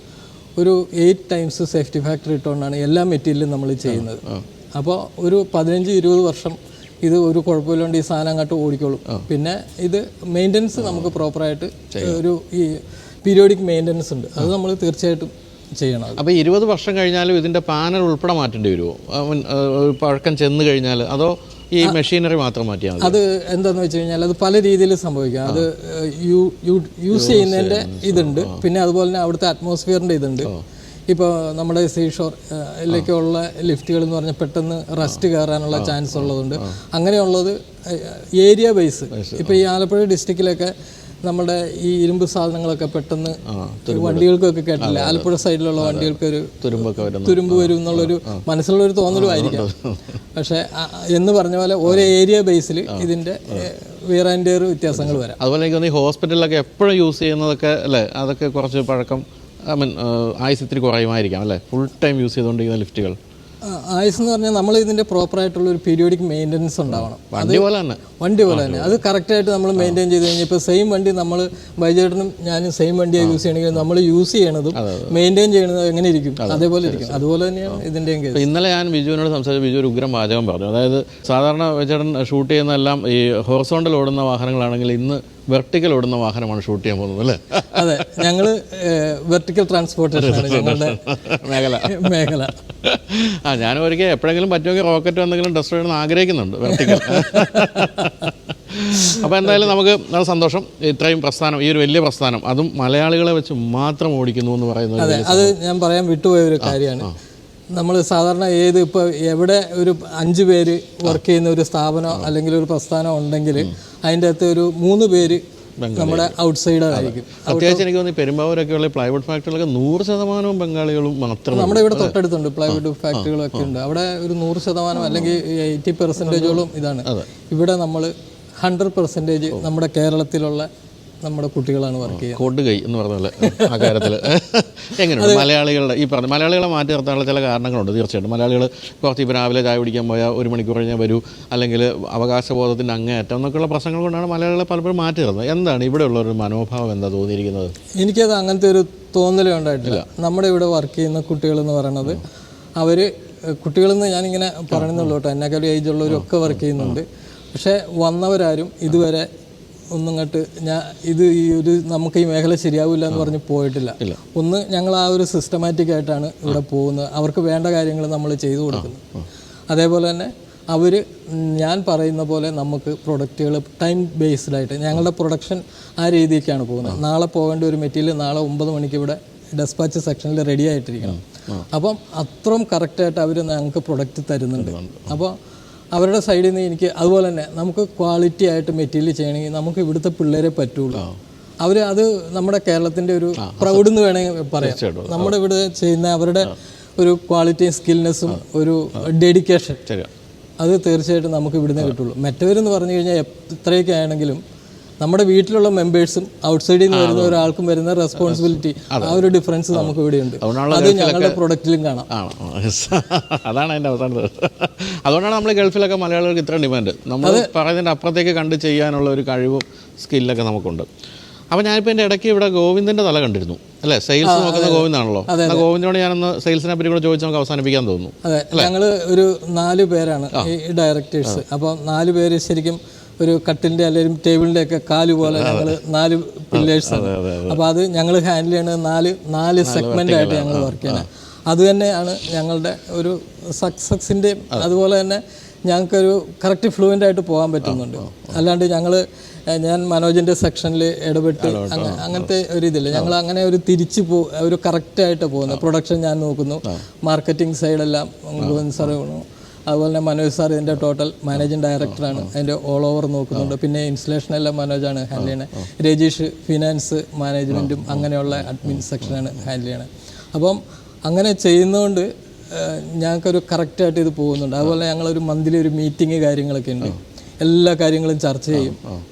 ഒരു 8 times സേഫ്റ്റി ഫാക്ടർ ഇട്ടുകൊണ്ടാണ് എല്ലാ മെറ്റീരിയലും നമ്മൾ ചെയ്യുന്നത്. അപ്പോൾ ഒരു 15-20 വർഷം ഇത് ഒരു കുഴപ്പമില്ലാണ്ട് ഈ സാധനം അങ്ങോട്ട് ഓടിക്കോളും. പിന്നെ ഇത് മെയിൻ്റനൻസ് നമുക്ക് പ്രോപ്പറായിട്ട് ഒരു ഈ പീരിയോഡിക് മെയിൻ്റനൻസ് ഉണ്ട്, അത് നമ്മൾ തീർച്ചയായിട്ടും ചെയ്യണം. അപ്പോൾ 20 വർഷം കഴിഞ്ഞാലും ഇതിൻ്റെ പാനൽ ഉൾപ്പെടെ മാറ്റേണ്ടി വരുമോ? പഴക്കം ചെന്ന് കഴിഞ്ഞാൽ അതോ ഈ മെഷീനറി മാത്രം മാറ്റിയാൽ മതി? അത് എന്താണെന്ന് വെച്ച് കഴിഞ്ഞാൽ അത് പല രീതിയിൽ സംഭവിക്കാം. അത് യൂസ് ചെയ്യുന്നതിൻ്റെ ഇതുണ്ട്, പിന്നെ അതുപോലെ തന്നെ അവിടുത്തെ അറ്റ്മോസ്ഫിയറിൻ്റെ ഇതുണ്ട്. ഇപ്പോൾ നമ്മുടെ സീഷോറിലേക്കുള്ള ലിഫ്റ്റുകൾ എന്ന് പറഞ്ഞാൽ പെട്ടെന്ന് റസ്റ്റ് കയറാനുള്ള ചാൻസ് ഉള്ളതുകൊണ്ട് അങ്ങനെയുള്ളത് ഏരിയ ബേസ്. ഇപ്പോൾ ഈ ആലപ്പുഴ ഡിസ്ട്രിക്റ്റിലൊക്കെ നമ്മുടെ ഈ ഇരുമ്പ് സാധനങ്ങളൊക്കെ പെട്ടെന്ന് വണ്ടികൾക്കൊക്കെ കേട്ടില്ല, ആലപ്പുഴ സൈഡിലുള്ള വണ്ടികൾക്ക് ഒരു തുരുമ്പ് വരും എന്നുള്ളൊരു മനസ്സിലുള്ളൊരു തോന്നലുമായിരിക്കാം. പക്ഷേ എന്ന് പറഞ്ഞ പോലെ ഓരോ ഏരിയ ബേസിൽ ഇതിൻ്റെ വിയർ ആൻഡ് ടിയർ വ്യത്യാസങ്ങൾ വരാം. അതുപോലെ എനിക്ക് തോന്നുന്നു ഈ ഹോസ്പിറ്റലിലൊക്കെ എപ്പോഴും യൂസ് ചെയ്യുന്നതൊക്കെ അല്ലേ, അതൊക്കെ കുറച്ച് പഴക്കം ആയുസ് ഇത്തിരി കുറയുമായിരിക്കാം അല്ലേ, ഫുൾ ടൈം യൂസ് ചെയ്തുകൊണ്ടിരിക്കുന്ന ലിഫ്റ്റുകൾ? ആയുസ് എന്ന് പറഞ്ഞാൽ നമ്മൾ ഇതിൻ്റെ പ്രോപ്പറായിട്ടുള്ള ഒരു പീരിയോഡിക് മെയിൻ്റനൻസ് ഉണ്ടാവണം. വണ്ടി പോലെ തന്നെ അത് കറക്റ്റായിട്ട് നമ്മൾ മെയിൻറ്റെയിൻ ചെയ്ത് കഴിഞ്ഞാൽ ഇപ്പോൾ സെയിം വണ്ടി നമ്മൾ ബൈജേട്ടനും ഞാനും സെയിം വണ്ടിയാണ് യൂസ് ചെയ്യണമെങ്കിൽ നമ്മൾ യൂസ് ചെയ്യണതും മെയിൻറ്റെയിൻ ചെയ്യണതും എങ്ങനെ ഇരിക്കും അതുപോലെ ഇരിക്കും. അതുപോലെ തന്നെയാണ് ഇതിൻ്റെയും കേസ്. ഇന്നലെ ഞാൻ ബിജുവിനോട് സംസാരിച്ച ബിജു ഒരു ഉഗ്രം വാചകം പറഞ്ഞു. അതായത് സാധാരണ ബൈജേട്ടൻ ഷൂട്ട് ചെയ്യുന്നതെല്ലാം ഈ ഹോറിസോണ്ടൽ ഓടുന്ന വാഹനങ്ങളാണെങ്കിൽ ഇന്ന് വെർട്ടിക്കൽ ഓടുന്ന വാഹനമാണ് ഷൂട്ട് ചെയ്യാൻ പോകുന്നത് അല്ലേ? അതെ, ഞങ്ങൾ വെർട്ടിക്കൽ ട്രാൻസ്പോർട്ടേഷനാണ് ഞങ്ങളുടെ മേഖല. ഞാൻ ഒരിക്കൽ എപ്പോഴെങ്കിലും പറ്റുമെങ്കിൽ റോക്കറ്റ് എന്തെങ്കിലും ടെസ്റ്റ് ചെയ്യണമെന്ന് ആഗ്രഹിക്കുന്നുണ്ട്, വെർട്ടിക്കൽ. അപ്പോൾ എന്തായാലും നമുക്ക് അത് സന്തോഷം. ഇത്രയും പ്രസ്ഥാനം, ഈ ഒരു വലിയ പ്രസ്ഥാനം, അതും മലയാളികളെ വെച്ച് മാത്രം ഓടിക്കുന്നു എന്ന് പറയുന്നത്. അതെ, അത് ഞാൻ പറയാൻ വിട്ടുപോയ ഒരു കാര്യമാണ്. നമ്മൾ സാധാരണ ഇപ്പോൾ എവിടെ ഒരു 5 പേര് വർക്ക് ചെയ്യുന്ന ഒരു സ്ഥാപനം അല്ലെങ്കിൽ ഒരു പ്രസ്ഥാനം ഉണ്ടെങ്കിൽ അതിൻ്റെ അകത്ത് ഒരു 3 പേര് നമ്മുടെ ഔട്ട്സൈഡർ ആയിരിക്കും. അത്യാവശ്യം എനിക്ക് തോന്നി പെരുമ്പാവൂരൊക്കെയുള്ള പ്ലൈവുഡ് ഫാക്ടറികളൊക്കെ 100% ബംഗാളികളും മാത്രം. നമ്മുടെ ഇവിടെ തൊട്ടടുത്തുണ്ട് പ്ലൈവുഡ് ഫാക്ടറികളൊക്കെ ഉണ്ട്. അവിടെ ഒരു 100% അല്ലെങ്കിൽ 80% ഇതാണ്. ഇവിടെ നമ്മൾ 100% നമ്മുടെ കേരളത്തിലുള്ള നമ്മുടെ കുട്ടികളാണ് വർക്ക് ചെയ്യുന്നത്. കൊടുകൈ എന്ന് പറഞ്ഞ ആ കാര്യത്തിൽ എങ്ങനെയുണ്ട് മലയാളികളുടെ ഈ പറഞ്ഞ മലയാളികളെ മാറ്റി നിർത്താനുള്ള ചില കാരണങ്ങളുണ്ട് തീർച്ചയായിട്ടും. മലയാളികൾ കുറച്ച് ഇപ്പോൾ രാവിലെ ചായ കുടിക്കാൻ പോയാൽ 1 മണിക്കൂർ കഴിഞ്ഞാൽ വരൂ, അല്ലെങ്കിൽ അവകാശബോധത്തിൻ്റെ അങ്ങേയറ്റം എന്നൊക്കെയുള്ള പ്രശ്നങ്ങൾ കൊണ്ടാണ് മലയാളികളെ പലപ്പോഴും മാറ്റി നിർത്തുന്നത്. എന്താണ് ഇവിടെയുള്ളൊരു മനോഭാവം എന്താ തോന്നിയിരിക്കുന്നത്? എനിക്കത് അങ്ങനത്തെ ഒരു തോന്നലേ ഉണ്ടായിട്ടില്ല. നമ്മുടെ ഇവിടെ വർക്ക് ചെയ്യുന്ന കുട്ടികളെന്ന് പറയുന്നത് അവർ കുട്ടികളെന്ന് ഞാനിങ്ങനെ പറയുന്നുള്ളൂ കേട്ടോ, എന്നെക്കാളും ഏജുള്ളവരൊക്കെ വർക്ക് ചെയ്യുന്നുണ്ട്. പക്ഷേ വന്നവരാരും ഇതുവരെ ഒന്നിങ്ങോട്ട് നമുക്ക് ഈ മേഖല ശരിയാവില്ല എന്ന് പറഞ്ഞ് പോയിട്ടില്ല. ഒന്ന്, ഞങ്ങൾ ആ ഒരു സിസ്റ്റമാറ്റിക് ആയിട്ടാണ് ഇവിടെ പോകുന്നത്. അവർക്ക് വേണ്ട കാര്യങ്ങൾ നമ്മൾ ചെയ്തു കൊടുക്കുന്നത്. അതേപോലെ തന്നെ അവർ ഞാൻ പറയുന്ന പോലെ നമുക്ക് പ്രൊഡക്റ്റുകൾ ടൈം ബേസ്ഡായിട്ട് ഞങ്ങളുടെ പ്രൊഡക്ഷൻ ആ രീതിക്കാണ് പോകുന്നത്. നാളെ പോകേണ്ട ഒരു മെറ്റീരിയൽ നാളെ 9 മണിക്ക് ഇവിടെ ഡെസ്പാച്ച് സെക്ഷനിൽ റെഡി ആയിട്ടിരിക്കണം. അപ്പം അത്രയും കറക്റ്റായിട്ട് അവർ ഞങ്ങൾക്ക് പ്രൊഡക്റ്റ് തരുന്നുണ്ട്. അപ്പോൾ അവരുടെ സൈഡിൽ നിന്ന് എനിക്ക് അതുപോലെ തന്നെ നമുക്ക് ക്വാളിറ്റി ആയിട്ട് മെറ്റീരിയൽ ചെയ്യണമെങ്കിൽ നമുക്ക് ഇവിടുത്തെ പിള്ളേരെ പറ്റുള്ളൂ. അത് നമ്മുടെ കേരളത്തിൻ്റെ ഒരു പ്രൗഡ് എന്ന് വേണമെങ്കിൽ പറയാം. നമ്മുടെ ഇവിടെ ചെയ്യുന്ന അവരുടെ ഒരു ക്വാളിറ്റിയും സ്കിൽനെസ്സും ഒരു ഡെഡിക്കേഷൻ, അത് തീർച്ചയായിട്ടും നമുക്ക് ഇവിടുന്ന് കിട്ടുള്ളൂ. മറ്റവരെന്ന് പറഞ്ഞു കഴിഞ്ഞാൽ എത്രയൊക്കെ ആണെങ്കിലും നമ്മുടെ വീട്ടിലുള്ള മെമ്പേഴ്സും ഔട്ട്സൈഡിൽ നിന്ന് വരുന്ന ഒരാൾക്കും വരുന്ന റെസ്പോൺസിബിലിറ്റി, ആ ഒരു ഡിഫറൻസ് നമുക്ക് ഇവിടെയുണ്ട്. അത് ഞങ്ങളുടെ പ്രൊഡക്റ്റിലും കാണാം. അതാണ് അതിൻ്റെ അവസാനത്ത്. അതുകൊണ്ടാണ് നമ്മൾ ഗൾഫിലൊക്കെ മലയാളികൾക്ക് ഇത്ര ഡിമാൻഡ്. നമ്മൾ പറയുന്നതിൻ്റെ അപ്പുറത്തേക്ക് കണ്ട് ചെയ്യാനുള്ള ഒരു കഴിവും സ്കില്ലൊക്കെ നമുക്കുണ്ട്. അപ്പോൾ ഞാനിപ്പോൾ എൻ്റെ ഇടയ്ക്ക് ഇവിടെ ഗോവിന്ദൻ്റെ തല കണ്ടിരുന്നു അല്ലേ? സെയിൽസ് നോക്കുന്ന ഗോവിന്ദാണല്ലോ. ഗോവിന്ദനോട് ഞാനൊന്ന് സെയിൽസിനെ പറ്റി കൂടെ ചോദിച്ച് നമുക്ക് അവസാനിപ്പിക്കാൻ തോന്നുന്നു. അതെ, ഞങ്ങൾ ഒരു 4 പേരാണ് ഈ ഡയറക്ടേഴ്സ്. അപ്പോൾ 4 പേര് ശരിക്കും ഒരു കട്ടിലിൻ്റെ അല്ലെങ്കിൽ ടേബിളിൻ്റെ ഒക്കെ കാല് പോലെ ഞങ്ങൾ 4 പില്ലേഴ്സാണ്. അപ്പോൾ അത് ഞങ്ങൾ ഹാൻഡിൽ ചെയ്യണത് 4 സെഗ്മെൻ്റ് ആയിട്ട് ഞങ്ങൾ വർക്ക് ചെയ്യണം. അത് തന്നെയാണ് ഞങ്ങളുടെ ഒരു സക്സസിൻ്റെയും. അതുപോലെ തന്നെ ഞങ്ങൾക്കൊരു കറക്റ്റ് ഫ്ലുവൻ്റ് ആയിട്ട് പോകാൻ പറ്റുന്നുണ്ട്. അല്ലാണ്ട് ഞാൻ മനോജിൻ്റെ സെക്ഷനിൽ ഇടപെട്ട് അങ്ങനത്തെ ഒരു ഇതില്ല. ഞങ്ങൾ അങ്ങനെ ഒരു ഒരു കറക്റ്റായിട്ട് പോകുന്നത്. പ്രൊഡക്ഷൻ ഞാൻ നോക്കുന്നു, മാർക്കറ്റിംഗ് സൈഡെല്ലാം ഗോവിന്ദ് സാറ് വേണം. അതുപോലെ തന്നെ മനോജ് സാർ ഇതിൻ്റെ ടോട്ടൽ മാനേജിങ് ഡയറക്ടറാണ്, അതിൻ്റെ ഓൾ ഓവർ നോക്കുന്നുണ്ട്. പിന്നെ ഇൻസ്റ്റലേഷനെല്ലാം മനോജാണ് ഹാൻഡിൽ ചെയ്യണത്. രജീഷ് ഫിനാൻസ് മാനേജ്മെൻറ്റും അങ്ങനെയുള്ള അഡ്മിൻ സെക്ഷനാണ് ഹാൻഡിൽ ചെയ്യണത്. അപ്പം അങ്ങനെ ചെയ്യുന്നതുകൊണ്ട് ഞങ്ങൾക്കൊരു കറക്റ്റായിട്ട് ഇത് പോകുന്നുണ്ട്. അതുപോലെ ഞങ്ങളൊരു മന്ത്ലി ഒരു മീറ്റിംഗ് കാര്യങ്ങളൊക്കെ ഉണ്ട്, എല്ലാ കാര്യങ്ങളും ചർച്ച ചെയ്യും.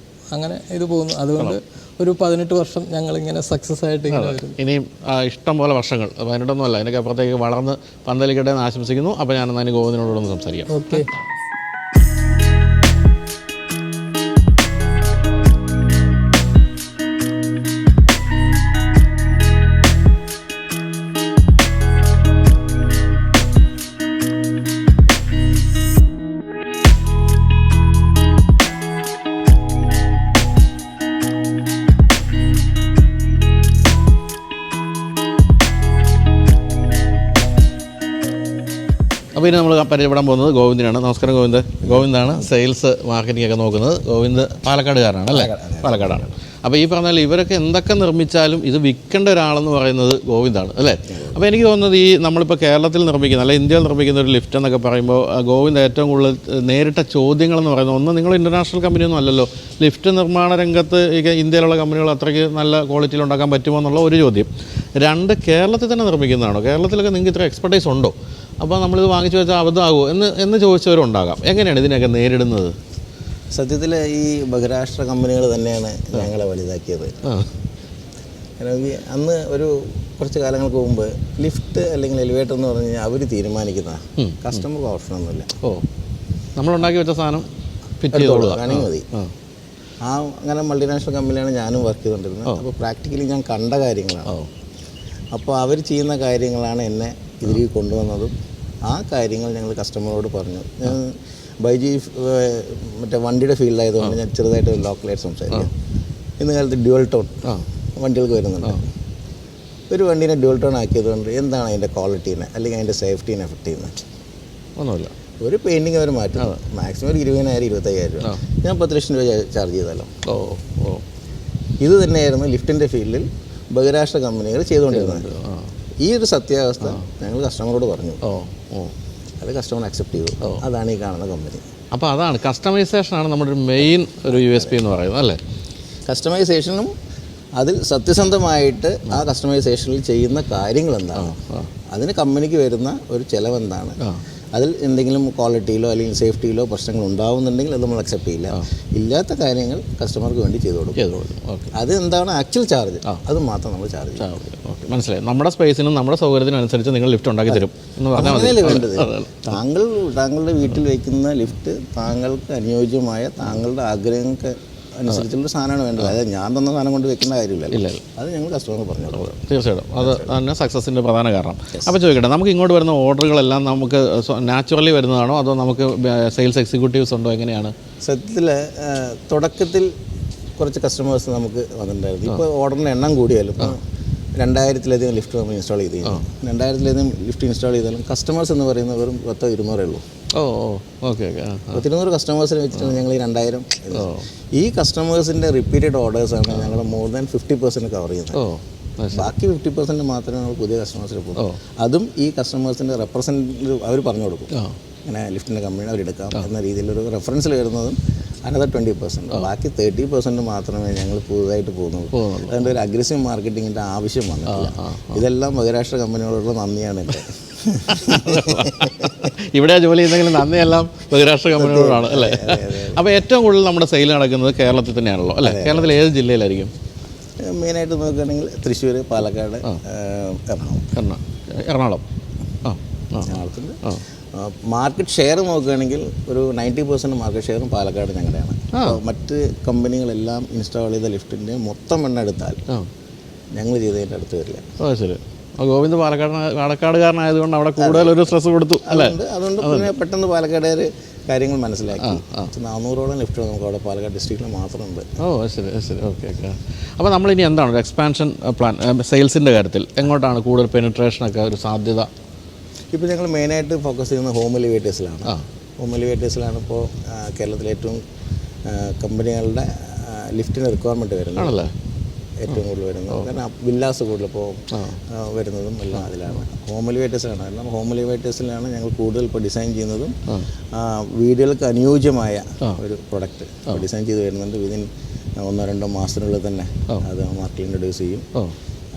അങ്ങനെ ഇത് പോകുന്നു. അതുകൊണ്ട് ഒരു 18 വർഷം ഞങ്ങളിങ്ങനെ സക്സസ് ആയിട്ട് ഇങ്ങനെ വരും. ഇനിയും ഇഷ്ടം പോലെ വർഷങ്ങൾ, 18 അതിനൊക്കെ അപ്പുറത്തേക്ക് വളർന്ന് പന്തലിക്കട്ടെ എന്ന് ആശംസിക്കുന്നു. അപ്പോൾ ഞാൻ എന്നാൽ ഗോവിന്ദനോടൊന്ന് സംസാരിക്കാം. ഓക്കെ. അപ്പോൾ ഇനി നമ്മൾ പരിചയപ്പെടാൻ പോകുന്നത് ഗോവിന്ദനാണ്. നമസ്കാരം ഗോവിന്ദ്. ഗോവിന്ദാണ് സെയിൽസ് മാർക്കറ്റിംഗ് ഒക്കെ നോക്കുന്നത്. ഗോവിന്ദ് പാലക്കാടുകാരനാണ് അല്ലേ? പാലക്കാടാണ്. അപ്പോൾ ഈ പറഞ്ഞാൽ ഇവരൊക്കെ എന്തൊക്കെ നിർമ്മിച്ചാലും ഇത് വിൽക്കേണ്ട ഒരാളെന്ന് പറയുന്നത് ഗോവിന്ദാണ് അല്ലേ? അപ്പോൾ എനിക്ക് തോന്നുന്നത് ഈ നമ്മളിപ്പോൾ കേരളത്തിൽ നിർമ്മിക്കുന്ന അല്ലെങ്കിൽ ഇന്ത്യയിൽ നിർമ്മിക്കുന്ന ഒരു ലിഫ്റ്റ് എന്നൊക്കെ പറയുമ്പോൾ ഗോവിന്ദ് ഏറ്റവും കൂടുതൽ നേരിട്ട ചോദ്യങ്ങളെന്ന് പറയുന്നത്, ഒന്ന്, നിങ്ങൾ ഇൻ്റർനാഷണൽ കമ്പനിയൊന്നും അല്ലല്ലോ, ലിഫ്റ്റ് നിർമ്മാണ രംഗത്ത് ഇന്ത്യയിലുള്ള കമ്പനികൾ അത്രയ്ക്ക് നല്ല ക്വാളിറ്റിയിൽ ഉണ്ടാക്കാൻ പറ്റുമോ എന്നുള്ള ഒരു ചോദ്യം. 2, കേരളത്തിൽ തന്നെ നിർമ്മിക്കുന്നതാണോ? കേരളത്തിലൊക്കെ നിങ്ങൾക്ക് ഇത്ര എക്സ്പെർട്ടൈസ് ഉണ്ടോ? അപ്പോൾ നമ്മളിത് വാങ്ങിച്ചു വെച്ചാൽ അബദ്ധമാകുമോ എന്ന് ചോദിച്ചവരുണ്ടാകാം. എങ്ങനെയാണ് ഇതിനെയൊക്കെ നേരിടുന്നത്? സത്യത്തിൽ ഈ ബഹിരാഷ്ട്ര കമ്പനികൾ തന്നെയാണ് ഞങ്ങളെ വലുതാക്കിയത്. അന്ന് കുറച്ച് കാലങ്ങൾക്ക് മുമ്പ് ലിഫ്റ്റ് അല്ലെങ്കിൽ എലിവേറ്റർ എന്ന് പറഞ്ഞു കഴിഞ്ഞാൽ അവർ തീരുമാനിക്കുന്നതാണ്, കസ്റ്റമർക്ക് ഓപ്ഷനൊന്നുമില്ല. നമ്മളുണ്ടാക്കി വെച്ച സാധനം ആണെങ്കിൽ മതി. അങ്ങനെ മൾട്ടിനാഷണൽ കമ്പനിയാണ് ഞാനും വർക്ക് ചെയ്തുകൊണ്ടിരുന്നത്. അപ്പോൾ പ്രാക്ടിക്കലി ഞാൻ കണ്ട കാര്യങ്ങളാണ്. അപ്പോൾ അവർ ചെയ്യുന്ന കാര്യങ്ങളാണ് എന്നെ ഇതിലേക്ക് കൊണ്ടുവന്നതും. ആ കാര്യങ്ങൾ ഞങ്ങൾ കസ്റ്റമറോട് പറഞ്ഞു. ഞാൻ ബൈജി മറ്റേ വണ്ടിയുടെ ഫീൽഡായതുകൊണ്ട് ഞാൻ ചെറുതായിട്ട് ലോക്കലായിട്ട് സംസാരിക്കാം. ഇന്ന് കാലത്ത് ഡ്യുവൽ ടോൺ വണ്ടികൾക്ക് വരുന്നുണ്ട്. ഒരു വണ്ടീനെ ഡ്യുവൽ ടോൺ ആക്കിയതുകൊണ്ട് എന്താണ് അതിൻ്റെ ക്വാളിറ്റീനെ അല്ലെങ്കിൽ അതിൻ്റെ സേഫ്റ്റീനെ എഫക്ട് ചെയ്യുന്നത്? ഒന്നുമില്ല. ഒരു പെയിൻറ്റിങ് അവർ മാറ്റും. മാക്സിമം ഒരു 20,000 25,000 രൂപ. ഞാൻ 10 ലക്ഷം രൂപ ചാർജ് ചെയ്തല്ലോ. ഇത് തന്നെയായിരുന്നു ലിഫ്റ്റിൻ്റെ ഫീൽഡിൽ ബഹിരാഷ്ട്ര കമ്പനികൾ ചെയ്തുകൊണ്ടിരുന്നത്. ഈ ഒരു സത്യാവസ്ഥ ഞങ്ങൾ കസ്റ്റമറോട് പറഞ്ഞു. അത് കസ്റ്റമർ അക്സെപ്റ്റ് ചെയ്തു. അതാണ് ഈ കാണുന്ന കമ്പനി. അപ്പോൾ അതാണ് കസ്റ്റമൈസേഷനാണ് നമ്മുടെ ഒരു മെയിൻ ഒരു USP എന്ന് പറയുന്നത് അല്ലേ? കസ്റ്റമൈസേഷനും അതിൽ സത്യസന്ധമായിട്ട് ആ കസ്റ്റമൈസേഷനിൽ ചെയ്യുന്ന കാര്യങ്ങൾ എന്താണ്, അതിന് കമ്പനിക്ക് വരുന്ന ഒരു ചിലവെന്താണ്, അതിൽ എന്തെങ്കിലും ക്വാളിറ്റിയിലോ അല്ലെങ്കിൽ സേഫ്റ്റിയിലോ പ്രശ്നങ്ങൾ ഉണ്ടാവുന്നുണ്ടെങ്കിൽ അത് നമ്മൾ അക്സെപ്റ്റ് ചെയ്യില്ല. ഇല്ലാത്ത കാര്യങ്ങൾ കസ്റ്റമർക്ക് വേണ്ടി ചെയ്തു കൊടുക്കും. അത് എന്താണ് ആക്ച്വൽ ചാർജ്, അത് മാത്രം നമ്മൾ ചാർജ് ചെയ്യും. മനസ്സിലായി. നമ്മുടെ സ്പേസിനും നമ്മുടെ സൗകര്യത്തിനും അനുസരിച്ച് നിങ്ങൾ ലിഫ്റ്റ് ഉണ്ടാക്കി തരും എന്ന് പറഞ്ഞാൽ അങ്ങനെയല്ലേ വേണ്ടത്. താങ്കളുടെ വീട്ടിൽ വയ്ക്കുന്ന ലിഫ്റ്റ് താങ്കൾക്ക് അനുയോജ്യമായ താങ്കളുടെ ആഗ്രഹങ്ങൾക്ക് അനുസരിച്ചുള്ള സാധനമാണ് വേണ്ടത്. അതായത് ഞാൻ തന്ന സാധനം കൊണ്ട് വെക്കുന്ന കാര്യമില്ല. അത് ഞങ്ങൾ കസ്റ്റമർക്ക് പറഞ്ഞു. തീർച്ചയായിട്ടും അത് തന്നെ സക്സസിൻ്റെ പ്രധാന കാരണം. അപ്പോൾ ചോദിക്കട്ടെ, നമുക്ക് ഇങ്ങോട്ട് വരുന്ന ഓർഡറുകളെല്ലാം നമുക്ക് നാച്ചുറലി വരുന്നതാണോ അതോ നമുക്ക് സെയിൽസ് എക്സിക്യൂട്ടീവ്സ് ഉണ്ടോ, എങ്ങനെയാണ്? സത്യത്തിൽ തുടക്കത്തിൽ കുറച്ച് കസ്റ്റമേഴ്സ് നമുക്ക് വന്നിട്ടുണ്ടായിരുന്നു. ഇപ്പോൾ ഓർഡറിൻ്റെ എണ്ണം കൂടിയാലും ഇപ്പോൾ 2000-ലധികം ലിഫ്റ്റ് നമ്മൾ ഇൻസ്റ്റാൾ ചെയ്ത് കഴിഞ്ഞു. 2000-ലധികം ലിഫ്റ്റ് ഇൻസ്റ്റാൾ ചെയ്താലും കസ്റ്റമേഴ്സ് എന്ന് പറയുന്നത് വെറും 200 ഉള്ളൂ. ഓക്കെ. 200 കസ്റ്റമേഴ്സിനെ വെച്ചിട്ടാണ് ഞങ്ങൾ ഈ 2000. ഈ കസ്റ്റമേഴ്സിൻ്റെ റിപ്പീറ്റഡ് ഓർഡേഴ്സാണ് ഞങ്ങൾ മോർ ദാൻ 50% കവർ ചെയ്യുന്നത്. ബാക്കി 50% മാത്രമേ നമ്മൾ പുതിയ കസ്റ്റമേഴ്സിന് പോകും. അതും ഈ കസ്റ്റമേഴ്സിൻ്റെ റെപ്രസെൻറ്റേറ്റീവ് അവർ പറഞ്ഞു കൊടുക്കും, ഇങ്ങനെ ലിഫ്റ്റിൻ്റെ കമ്പനി അവരെടുക്കാം എന്ന രീതിയിലൊരു റെഫറൻസിൽ വരുന്നതും അനദർ 20%. ബാക്കി 30% മാത്രമേ ഞങ്ങൾ പുതുതായിട്ട് പോകുന്നുള്ളൂ. അതുകൊണ്ട് ഒരു അഗ്രസീവ് മാർക്കറ്റിങ്ങിൻ്റെ ആവശ്യം വന്നിട്ടില്ല. ഇതെല്ലാം ബഹിരാഷ്ട്ര കമ്പനികളോടുള്ള നന്ദിയാണ് എൻ്റെ. ഇവിടെ ജോലി ചെയ്യുന്നെങ്കിലും നന്ദിയെല്ലാം ബഹിരാഷ്ട്ര കമ്പനികളോടാണ് അല്ലേ? അപ്പോൾ ഏറ്റവും കൂടുതൽ നമ്മുടെ സെയിൽ നടക്കുന്നത് കേരളത്തിൽ തന്നെയാണല്ലോ അല്ലേ? കേരളത്തിൽ ഏത് ജില്ലയിലായിരിക്കും? മെയിനായിട്ട് നോക്കുകയാണെങ്കിൽ തൃശ്ശൂർ, പാലക്കാട്, എറണാകുളം. എറണാകുളത്തുണ്ട്. മാർക്കറ്റ് ഷെയർ നോക്കുകയാണെങ്കിൽ ഒരു 90% മാർക്കറ്റ് ഷെയറും പാലക്കാട് ഞങ്ങളുടെയാണ്. മറ്റ് കമ്പനികളെല്ലാം ഇൻസ്റ്റാൾ ചെയ്ത ലിഫ്റ്റിൻ്റെ മൊത്തം എണ്ണം എടുത്താൽ ഞങ്ങൾ ചെയ്തതിൻ്റെ അടുത്ത് വരില്ല. ശരി. ഗോവിന്ദ് പാലക്കാടുകാരനായതുകൊണ്ട് അവിടെ കൂടുതലൊരു സ്ട്രെസ് കൊടുത്തു അല്ലേ? അതുകൊണ്ട് പിന്നെ പെട്ടെന്ന് പാലക്കാടുകാർ കാര്യങ്ങൾ മനസ്സിലാക്കി 400ഓളം ലിഫ്റ്റ് നമുക്ക് അവിടെ പാലക്കാട് ഡിസ്ട്രിക്റ്റിൽ മാത്രമുണ്ട്. ശരി. ഓക്കെ. അപ്പോൾ നമ്മളിനി എന്താണ് ഒരു എക്സ്പാൻഷൻ പ്ലാൻ സെയിൽസിൻ്റെ കാര്യത്തിൽ? എങ്ങോട്ടാണ് കൂടുതൽ പെനിട്രേഷനൊക്കെ ഒരു സാധ്യത? ഇപ്പോൾ ഞങ്ങൾ മെയിനായിട്ട് ഫോക്കസ് ചെയ്യുന്നത് ഹോം എലിവേറ്റേഴ്സിലാണ്. ഹോം എലിവേറ്റേഴ്സിലാണ് ഇപ്പോൾ കേരളത്തിലെ ഏറ്റവും കമ്പനികളുടെ ലിഫ്റ്റിന് റിക്വയർമെൻറ്റ് വരുന്നത്, ഏറ്റവും കൂടുതൽ വരുന്നത്. കാരണം വില്ലാസ് കൂടുതലിപ്പോൾ വരുന്നതും എല്ലാം അതിലാണ്. ഹോം എലിവേറ്റേഴ്സിലാണ്. എല്ലാം ഹോം എലിവേറ്റേഴ്സിലാണ് ഞങ്ങൾ കൂടുതൽ ഇപ്പോൾ ഡിസൈൻ ചെയ്യുന്നതും വീടുകൾക്ക് അനുയോജ്യമായ ഒരു പ്രൊഡക്റ്റ് ഡിസൈൻ ചെയ്ത് വരുന്നുണ്ട്. വിതിൻ 1-2 മാസത്തിനുള്ളിൽ തന്നെ അത് മാർക്കറ്റിൽ ഇൻട്രൊഡ്യൂസ് ചെയ്യും.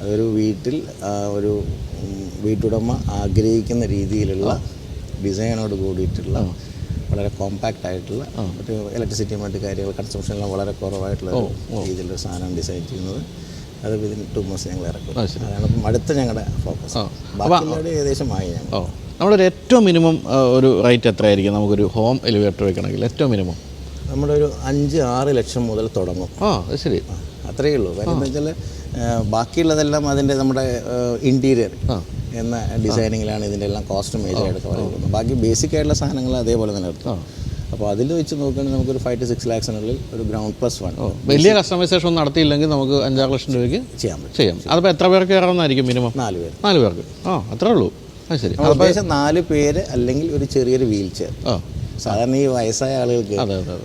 അതൊരു വീട്ടിൽ ഒരു വീട്ടുടമ ആഗ്രഹിക്കുന്ന രീതിയിലുള്ള ഡിസൈനോട് കൂടിയിട്ടുള്ള വളരെ കോമ്പാക്റ്റ് ആയിട്ടുള്ള മറ്റ് ഇലക്ട്രിസിറ്റി മറ്റ് കാര്യങ്ങൾ കൺസംഷനെല്ലാം വളരെ കുറവായിട്ടുള്ള രീതിയിലുള്ള സാധനം ഡിസൈൻ ചെയ്യുന്നത്. അത് വിതിൻ 2 months ഞങ്ങൾ ഇറക്കും. അതാണ് ഇപ്പം അടുത്ത ഞങ്ങളുടെ ഫോക്കസ്. ബാക്കിയുള്ളവരുടെ ഏകദേശമായി ഞങ്ങൾ നമ്മളൊരു ഏറ്റവും മിനിമം ഒരു റേറ്റ് എത്രയായിരിക്കും നമുക്കൊരു ഹോം എലിവേറ്റർ വെക്കണമെങ്കിൽ? ഏറ്റവും മിനിമം നമ്മുടെ ഒരു 5-6 ലക്ഷം മുതൽ തുടങ്ങും. ശരി. അത്രയേ ഉള്ളൂ. കാര്യം എന്താ വെച്ചാൽ ബാക്കിയുള്ളതെല്ലാം അതിൻ്റെ നമ്മുടെ ഇൻറ്റീരിയർ എന്ന ഡിസൈനിങ്ങിലാണ് ഇതിൻ്റെ എല്ലാം കോസ്റ്റ് മേജറായിട്ട് കവർ ചെയ്യുന്നത്. ബാക്കി ബേസിക് ആയിട്ടുള്ള സാധനങ്ങൾ അതേപോലെ തന്നെ എടുക്കും. അപ്പോൾ അതിൽ വെച്ച് നോക്കുകയാണെങ്കിൽ നമുക്കൊരു 5 to 6 lakhs-നുള്ളിൽ ഒരു ഗ്രൗണ്ട് +1 വലിയ കസ്റ്റമൈസേഷൻ ഒന്നും നടത്തിയില്ലെങ്കിൽ നമുക്ക് 5-6 ലക്ഷം രൂപയ്ക്ക് ചെയ്യാം. അതിപ്പോൾ എത്ര പേർക്ക് കയറാമെന്നായിരിക്കും മിനിമം? 4 പേർക്ക്. അത്രേ ഉള്ളൂ. ശരി. ഉദ്ദേശം 4 പേര് അല്ലെങ്കിൽ ഒരു ചെറിയൊരു വീൽ ചെയർ. സാധാരണ ഈ വയസ്സായ ആളുകൾക്ക്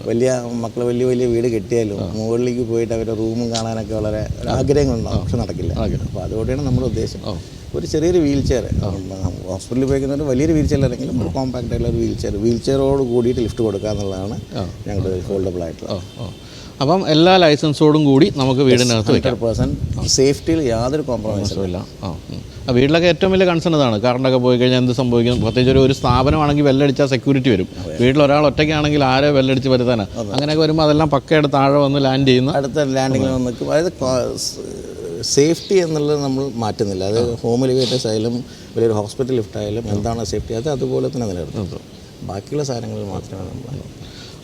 വലിയ മക്കൾ വലിയ വീട് കെട്ടിയാലും മുകളിലേക്ക് പോയിട്ട് അവരുടെ റൂമും കാണാനൊക്കെ വളരെ ആഗ്രഹങ്ങളുണ്ടാവും. പക്ഷെ നടക്കില്ല. അപ്പോൾ അതുകൊണ്ടാണ് നമ്മുടെ ഉദ്ദേശം ഒരു ചെറിയൊരു വീൽ ചെയർ. ഹോസ്പിറ്റലിൽ ഉപയോഗിക്കുന്നവർ വലിയൊരു വീൽ ചെയർ അല്ലെങ്കിലും ഒരു കോമ്പാക്റ്റ് ആയിട്ടുള്ള ഒരു വീൽ ചെയറോട് കൂടിയിട്ട് ലിഫ്റ്റ് കൊടുക്കുക എന്നുള്ളതാണ് ഞങ്ങളുടെ ഫോൾഡബിൾ ആയിട്ടുള്ള. അപ്പം എല്ലാ ലൈസൻസോടും കൂടി നമുക്ക് വീടിനകത്ത് 100% സേഫ്റ്റിയിൽ യാതൊരു കോംപ്രമൈസും ഇല്ല. വീട്ടിലൊക്കെ ഏറ്റവും വലിയ കൺസേൺ ഇതാണ്. കറണ്ടൊക്കെ പോയി കഴിഞ്ഞാൽ എന്ത് സംഭവിക്കും? പ്രത്യേകിച്ച് ഒരു സ്ഥാപനമാണെങ്കിൽ ബെല്ലടിച്ചാൽ സെക്യൂരിറ്റി വരും. വീട്ടിൽ ഒരാൾ ഒറ്റയ്ക്കാണെങ്കിൽ ആരെ ബെല്ലടിച്ച് വരുത്താനാണ്? അങ്ങനെയൊക്കെ വരുമ്പോൾ അതെല്ലാം പക്കയുടെ താഴെ വന്ന് ലാൻഡ് ചെയ്യുന്നു. അടുത്ത ലാൻഡിങ്ങിൽ നിൽക്കും. അതായത് സേഫ്റ്റി എന്നുള്ളത് നമ്മൾ മാറ്റുന്നില്ല. അത് ഹോം എലിവേറ്റേഴ്സ് ആയാലും വലിയൊരു ഹോസ്പിറ്റൽ ലിഫ്റ്റ് ആയാലും എന്താണ് സേഫ്റ്റി അത് അതുപോലെ തന്നെ നിലനിർത്തും. ബാക്കിയുള്ള സാധനങ്ങൾ മാത്രമേ നമ്മൾ.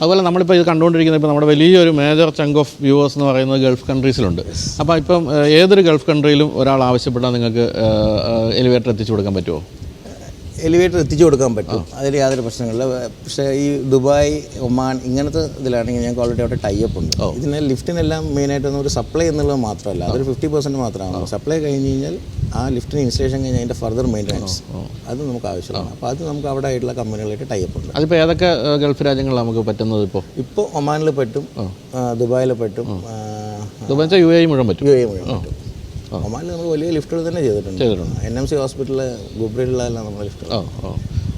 അതുപോലെ നമ്മളിപ്പോൾ ഇത് കണ്ടുകൊണ്ടിരിക്കുന്നത് ഇപ്പോൾ നമ്മുടെ വലിയൊരു മേജർ ചങ്ക് ഓഫ് വ്യൂവേഴ്സ് എന്ന് പറയുന്നത് ഗൾഫ് കൺട്രീസിലുണ്ട്. അപ്പോൾ ഇപ്പം ഏതൊരു ഗൾഫ് കൺട്രിയിലും ഒരാൾ ആവശ്യപ്പെട്ടാൽ നിങ്ങൾക്ക് എലിവേറ്റർ എത്തിച്ചു കൊടുക്കാൻ പറ്റുമോ? എലിവേറ്റർ എത്തിച്ചു കൊടുക്കാൻ പറ്റും, അതിൽ യാതൊരു പ്രശ്നങ്ങളില്ല. പക്ഷേ ഈ ദുബായ്, ഒമാൻ ഇങ്ങനത്തെ ഇതിലാണെങ്കിൽ ഞങ്ങൾക്ക് ഓൾറെഡി അവിടെ ടൈപ്പ് ഉണ്ട്. ഇതിന് ലിഫ്റ്റിനെല്ലാം മെയിനായിട്ടൊന്നും ഒരു സപ്ലൈ എന്നുള്ളത് മാത്രമല്ല, അതൊരു 50% മാത്രമാണ്. സപ്ലൈ കഴിഞ്ഞ് കഴിഞ്ഞാൽ ആ ലിഫ്റ്റിന് ഇൻസ്റ്റലേഷൻ കഴിഞ്ഞാൽ അതിൻ്റെ ഫർദർ മെയിൻ്റനൻസ് അത് നമുക്ക് ആവശ്യമാണ്. അപ്പോൾ അത് നമുക്ക് അവിടെ ആയിട്ടുള്ള കമ്പനികളായിട്ട് ടൈപ്പ് ഉണ്ട്. അതിപ്പോൾ ഏതൊക്കെ ഗൾഫ് രാജ്യങ്ങളിൽ നമുക്ക് പറ്റുന്നത്? ഇപ്പോൾ ഒമാനിൽ പറ്റും, ദുബായിൽ പറ്റും, ദുബായ് യു എ മുഴുവൻ പറ്റും. ഒമാനിൽ നമ്മൾ വലിയ ലിഫ്റ്റുകൾ തന്നെ ചെയ്തിട്ടുണ്ട്. NMC ഹോസ്പിറ്റലിൽ ഗുബ്രയിലുള്ളതെല്ലാം നമ്മൾ ലിഫ്റ്റ്.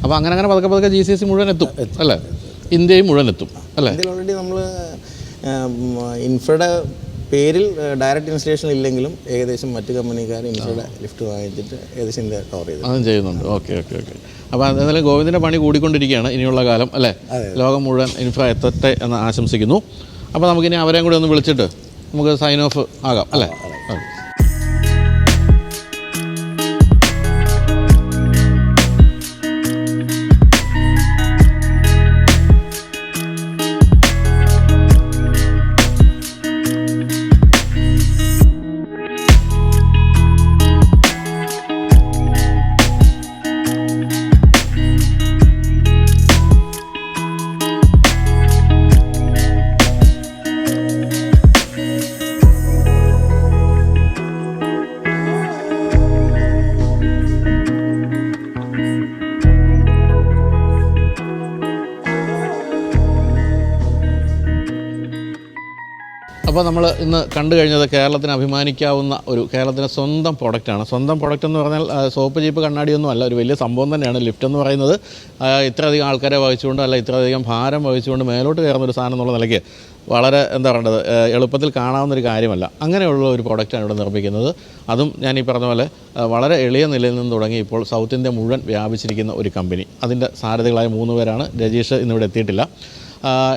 അപ്പോൾ അങ്ങനെ പതുക്കെ GCC മുഴുവൻ എത്തും അല്ലേ? ഇന്ത്യയും മുഴുവൻ എത്തും അല്ലേ? ഇന്ത്യയിൽ ഓൾറെഡി നമ്മൾ ഇൻഫ്രയുടെ പേരിൽ ഡയറക്റ്റ് ഇൻസ്റ്റലേഷൻ ഇല്ലെങ്കിലും ഏകദേശം മറ്റ് കമ്പനിക്കാർ ഇൻഫ്രയുടെ ലിഫ്റ്റ് വാങ്ങിച്ചിട്ട് ഏകദേശം ഇന്ത്യ കവർ ചെയ്തു അതും ചെയ്യുന്നുണ്ട്. ഓക്കെ. അപ്പോൾ എന്തായാലും ഗോവിന്ദിൻ്റെ പണി കൂടിക്കൊണ്ടിരിക്കുകയാണ് ഇനിയുള്ള കാലം അല്ലേ? ലോകം മുഴുവൻ ഇൻഫ്ര എത്തട്ടെ എന്ന് ആശംസിക്കുന്നു. അപ്പോൾ നമുക്കിനി അവരെയും കൂടി ഒന്ന് വിളിച്ചിട്ട് നമുക്ക് സൈൻ ഓഫ് ആകാം അല്ലേ? അപ്പോൾ നമ്മൾ ഇന്ന് കണ്ടു കഴിഞ്ഞത് കേരളത്തിന് അഭിമാനിക്കാവുന്ന കേരളത്തിൻ്റെ സ്വന്തം പ്രൊഡക്റ്റാണ്. സ്വന്തം പ്രൊഡക്റ്റ് എന്ന് പറഞ്ഞാൽ സോപ്പ്, ചീപ്പ്, കണ്ണാടിയൊന്നും അല്ല, ഒരു വലിയ സംഭവം തന്നെയാണ് ലിഫ്റ്റ് എന്ന് പറയുന്നത്. ഇത്രയധികം ആൾക്കാരെ വഹിച്ചുകൊണ്ട് ഇത്രയധികം ഭാരം വഹിച്ചുകൊണ്ട് മേലോട്ട് കയറുന്ന ഒരു സാധനം എന്നുള്ള നിലയ്ക്ക് വളരെ എന്താ പറയേണ്ടത്, എളുപ്പത്തിൽ കാണാവുന്നൊരു കാര്യമല്ല. അങ്ങനെയുള്ള ഒരു പ്രോഡക്റ്റാണ് ഇവിടെ നിർമ്മിക്കുന്നത്. അതും ഞാൻ ഈ പറഞ്ഞ പോലെ വളരെ എളിയ നിലയിൽ നിന്ന് തുടങ്ങി ഇപ്പോൾ സൗത്ത് ഇന്ത്യ മുഴുവൻ വ്യാപിച്ചിരിക്കുന്ന ഒരു കമ്പനി. അതിൻ്റെ സാരഥികളായ 3 പേരാണ്. രജീഷ് ഇന്നിവിടെ എത്തിയിട്ടില്ല.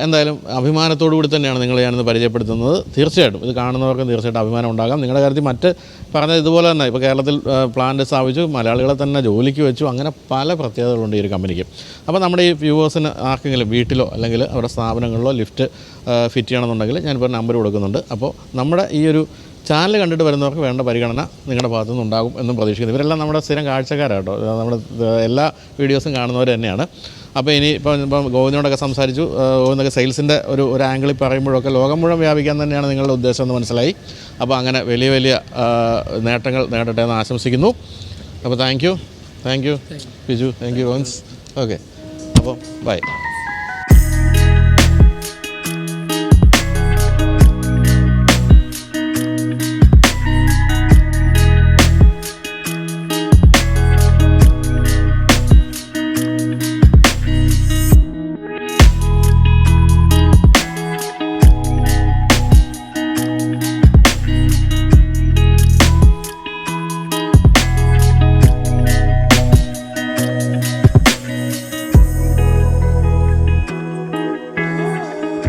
എന്തായാലും അഭിമാനത്തോടു കൂടി തന്നെയാണ് നിങ്ങളെ ഞാനിന്ന് പരിചയപ്പെടുത്തുന്നത്. തീർച്ചയായിട്ടും ഇത് കാണുന്നവർക്കും തീർച്ചയായിട്ടും അഭിമാനം ഉണ്ടാകാം. നിങ്ങളുടെ കാര്യത്തിൽ മറ്റ് പറഞ്ഞത് ഇതുപോലെ തന്നെ ഇപ്പോൾ കേരളത്തിൽ പ്ലാന്റ് സ്ഥാപിച്ചു, മലയാളികളെ തന്നെ ജോലിക്ക് വെച്ചു, അങ്ങനെ പല പ്രത്യേകതകളുണ്ട് ഈ ഒരു കമ്പനിക്ക്. അപ്പോൾ നമ്മുടെ ഈ വ്യൂവേഴ്സിന് ആർക്കെങ്കിലും വീട്ടിലോ അല്ലെങ്കിൽ അവരുടെ സ്ഥാപനങ്ങളിലോ ലിഫ്റ്റ് ഫിറ്റ് ചെയ്യണമെന്നുണ്ടെങ്കിൽ ഞാനിപ്പോൾ നമ്പർ കൊടുക്കുന്നുണ്ട്. അപ്പോൾ നമ്മുടെ ഈ ഒരു ചാനൽ കണ്ടിട്ട് വരുന്നവർക്ക് വേണ്ട പരിഗണന നിങ്ങളുടെ ഭാഗത്തു നിന്നുണ്ടാകും എന്നും പ്രതീക്ഷിക്കുന്നു. ഇവരെല്ലാം നമ്മുടെ സ്ഥിരം കാഴ്ചക്കാരാട്ടോ, നമ്മുടെ എല്ലാ വീഡിയോസും കാണുന്നവർ തന്നെയാണ്. അപ്പോൾ ഇനി ഇപ്പം ഗോവിന്ദനോടൊക്കെ സംസാരിച്ചു. ഗോവിന്ദൊക്കെ സെയിൽസിൻ്റെ ഒരു ആംഗിളിൽ പറയുമ്പോഴൊക്കെ ലോകം മുഴുവൻ വ്യാപിക്കാൻ തന്നെയാണ് നിങ്ങളുടെ ഉദ്ദേശം എന്ന് മനസ്സിലായി. അപ്പോൾ അങ്ങനെ വലിയ വലിയ നേട്ടങ്ങൾ നേടട്ടെ എന്ന് ആശംസിക്കുന്നു. അപ്പോൾ thank you Biju, thank you once. Okay, അപ്പോൾ ബൈ.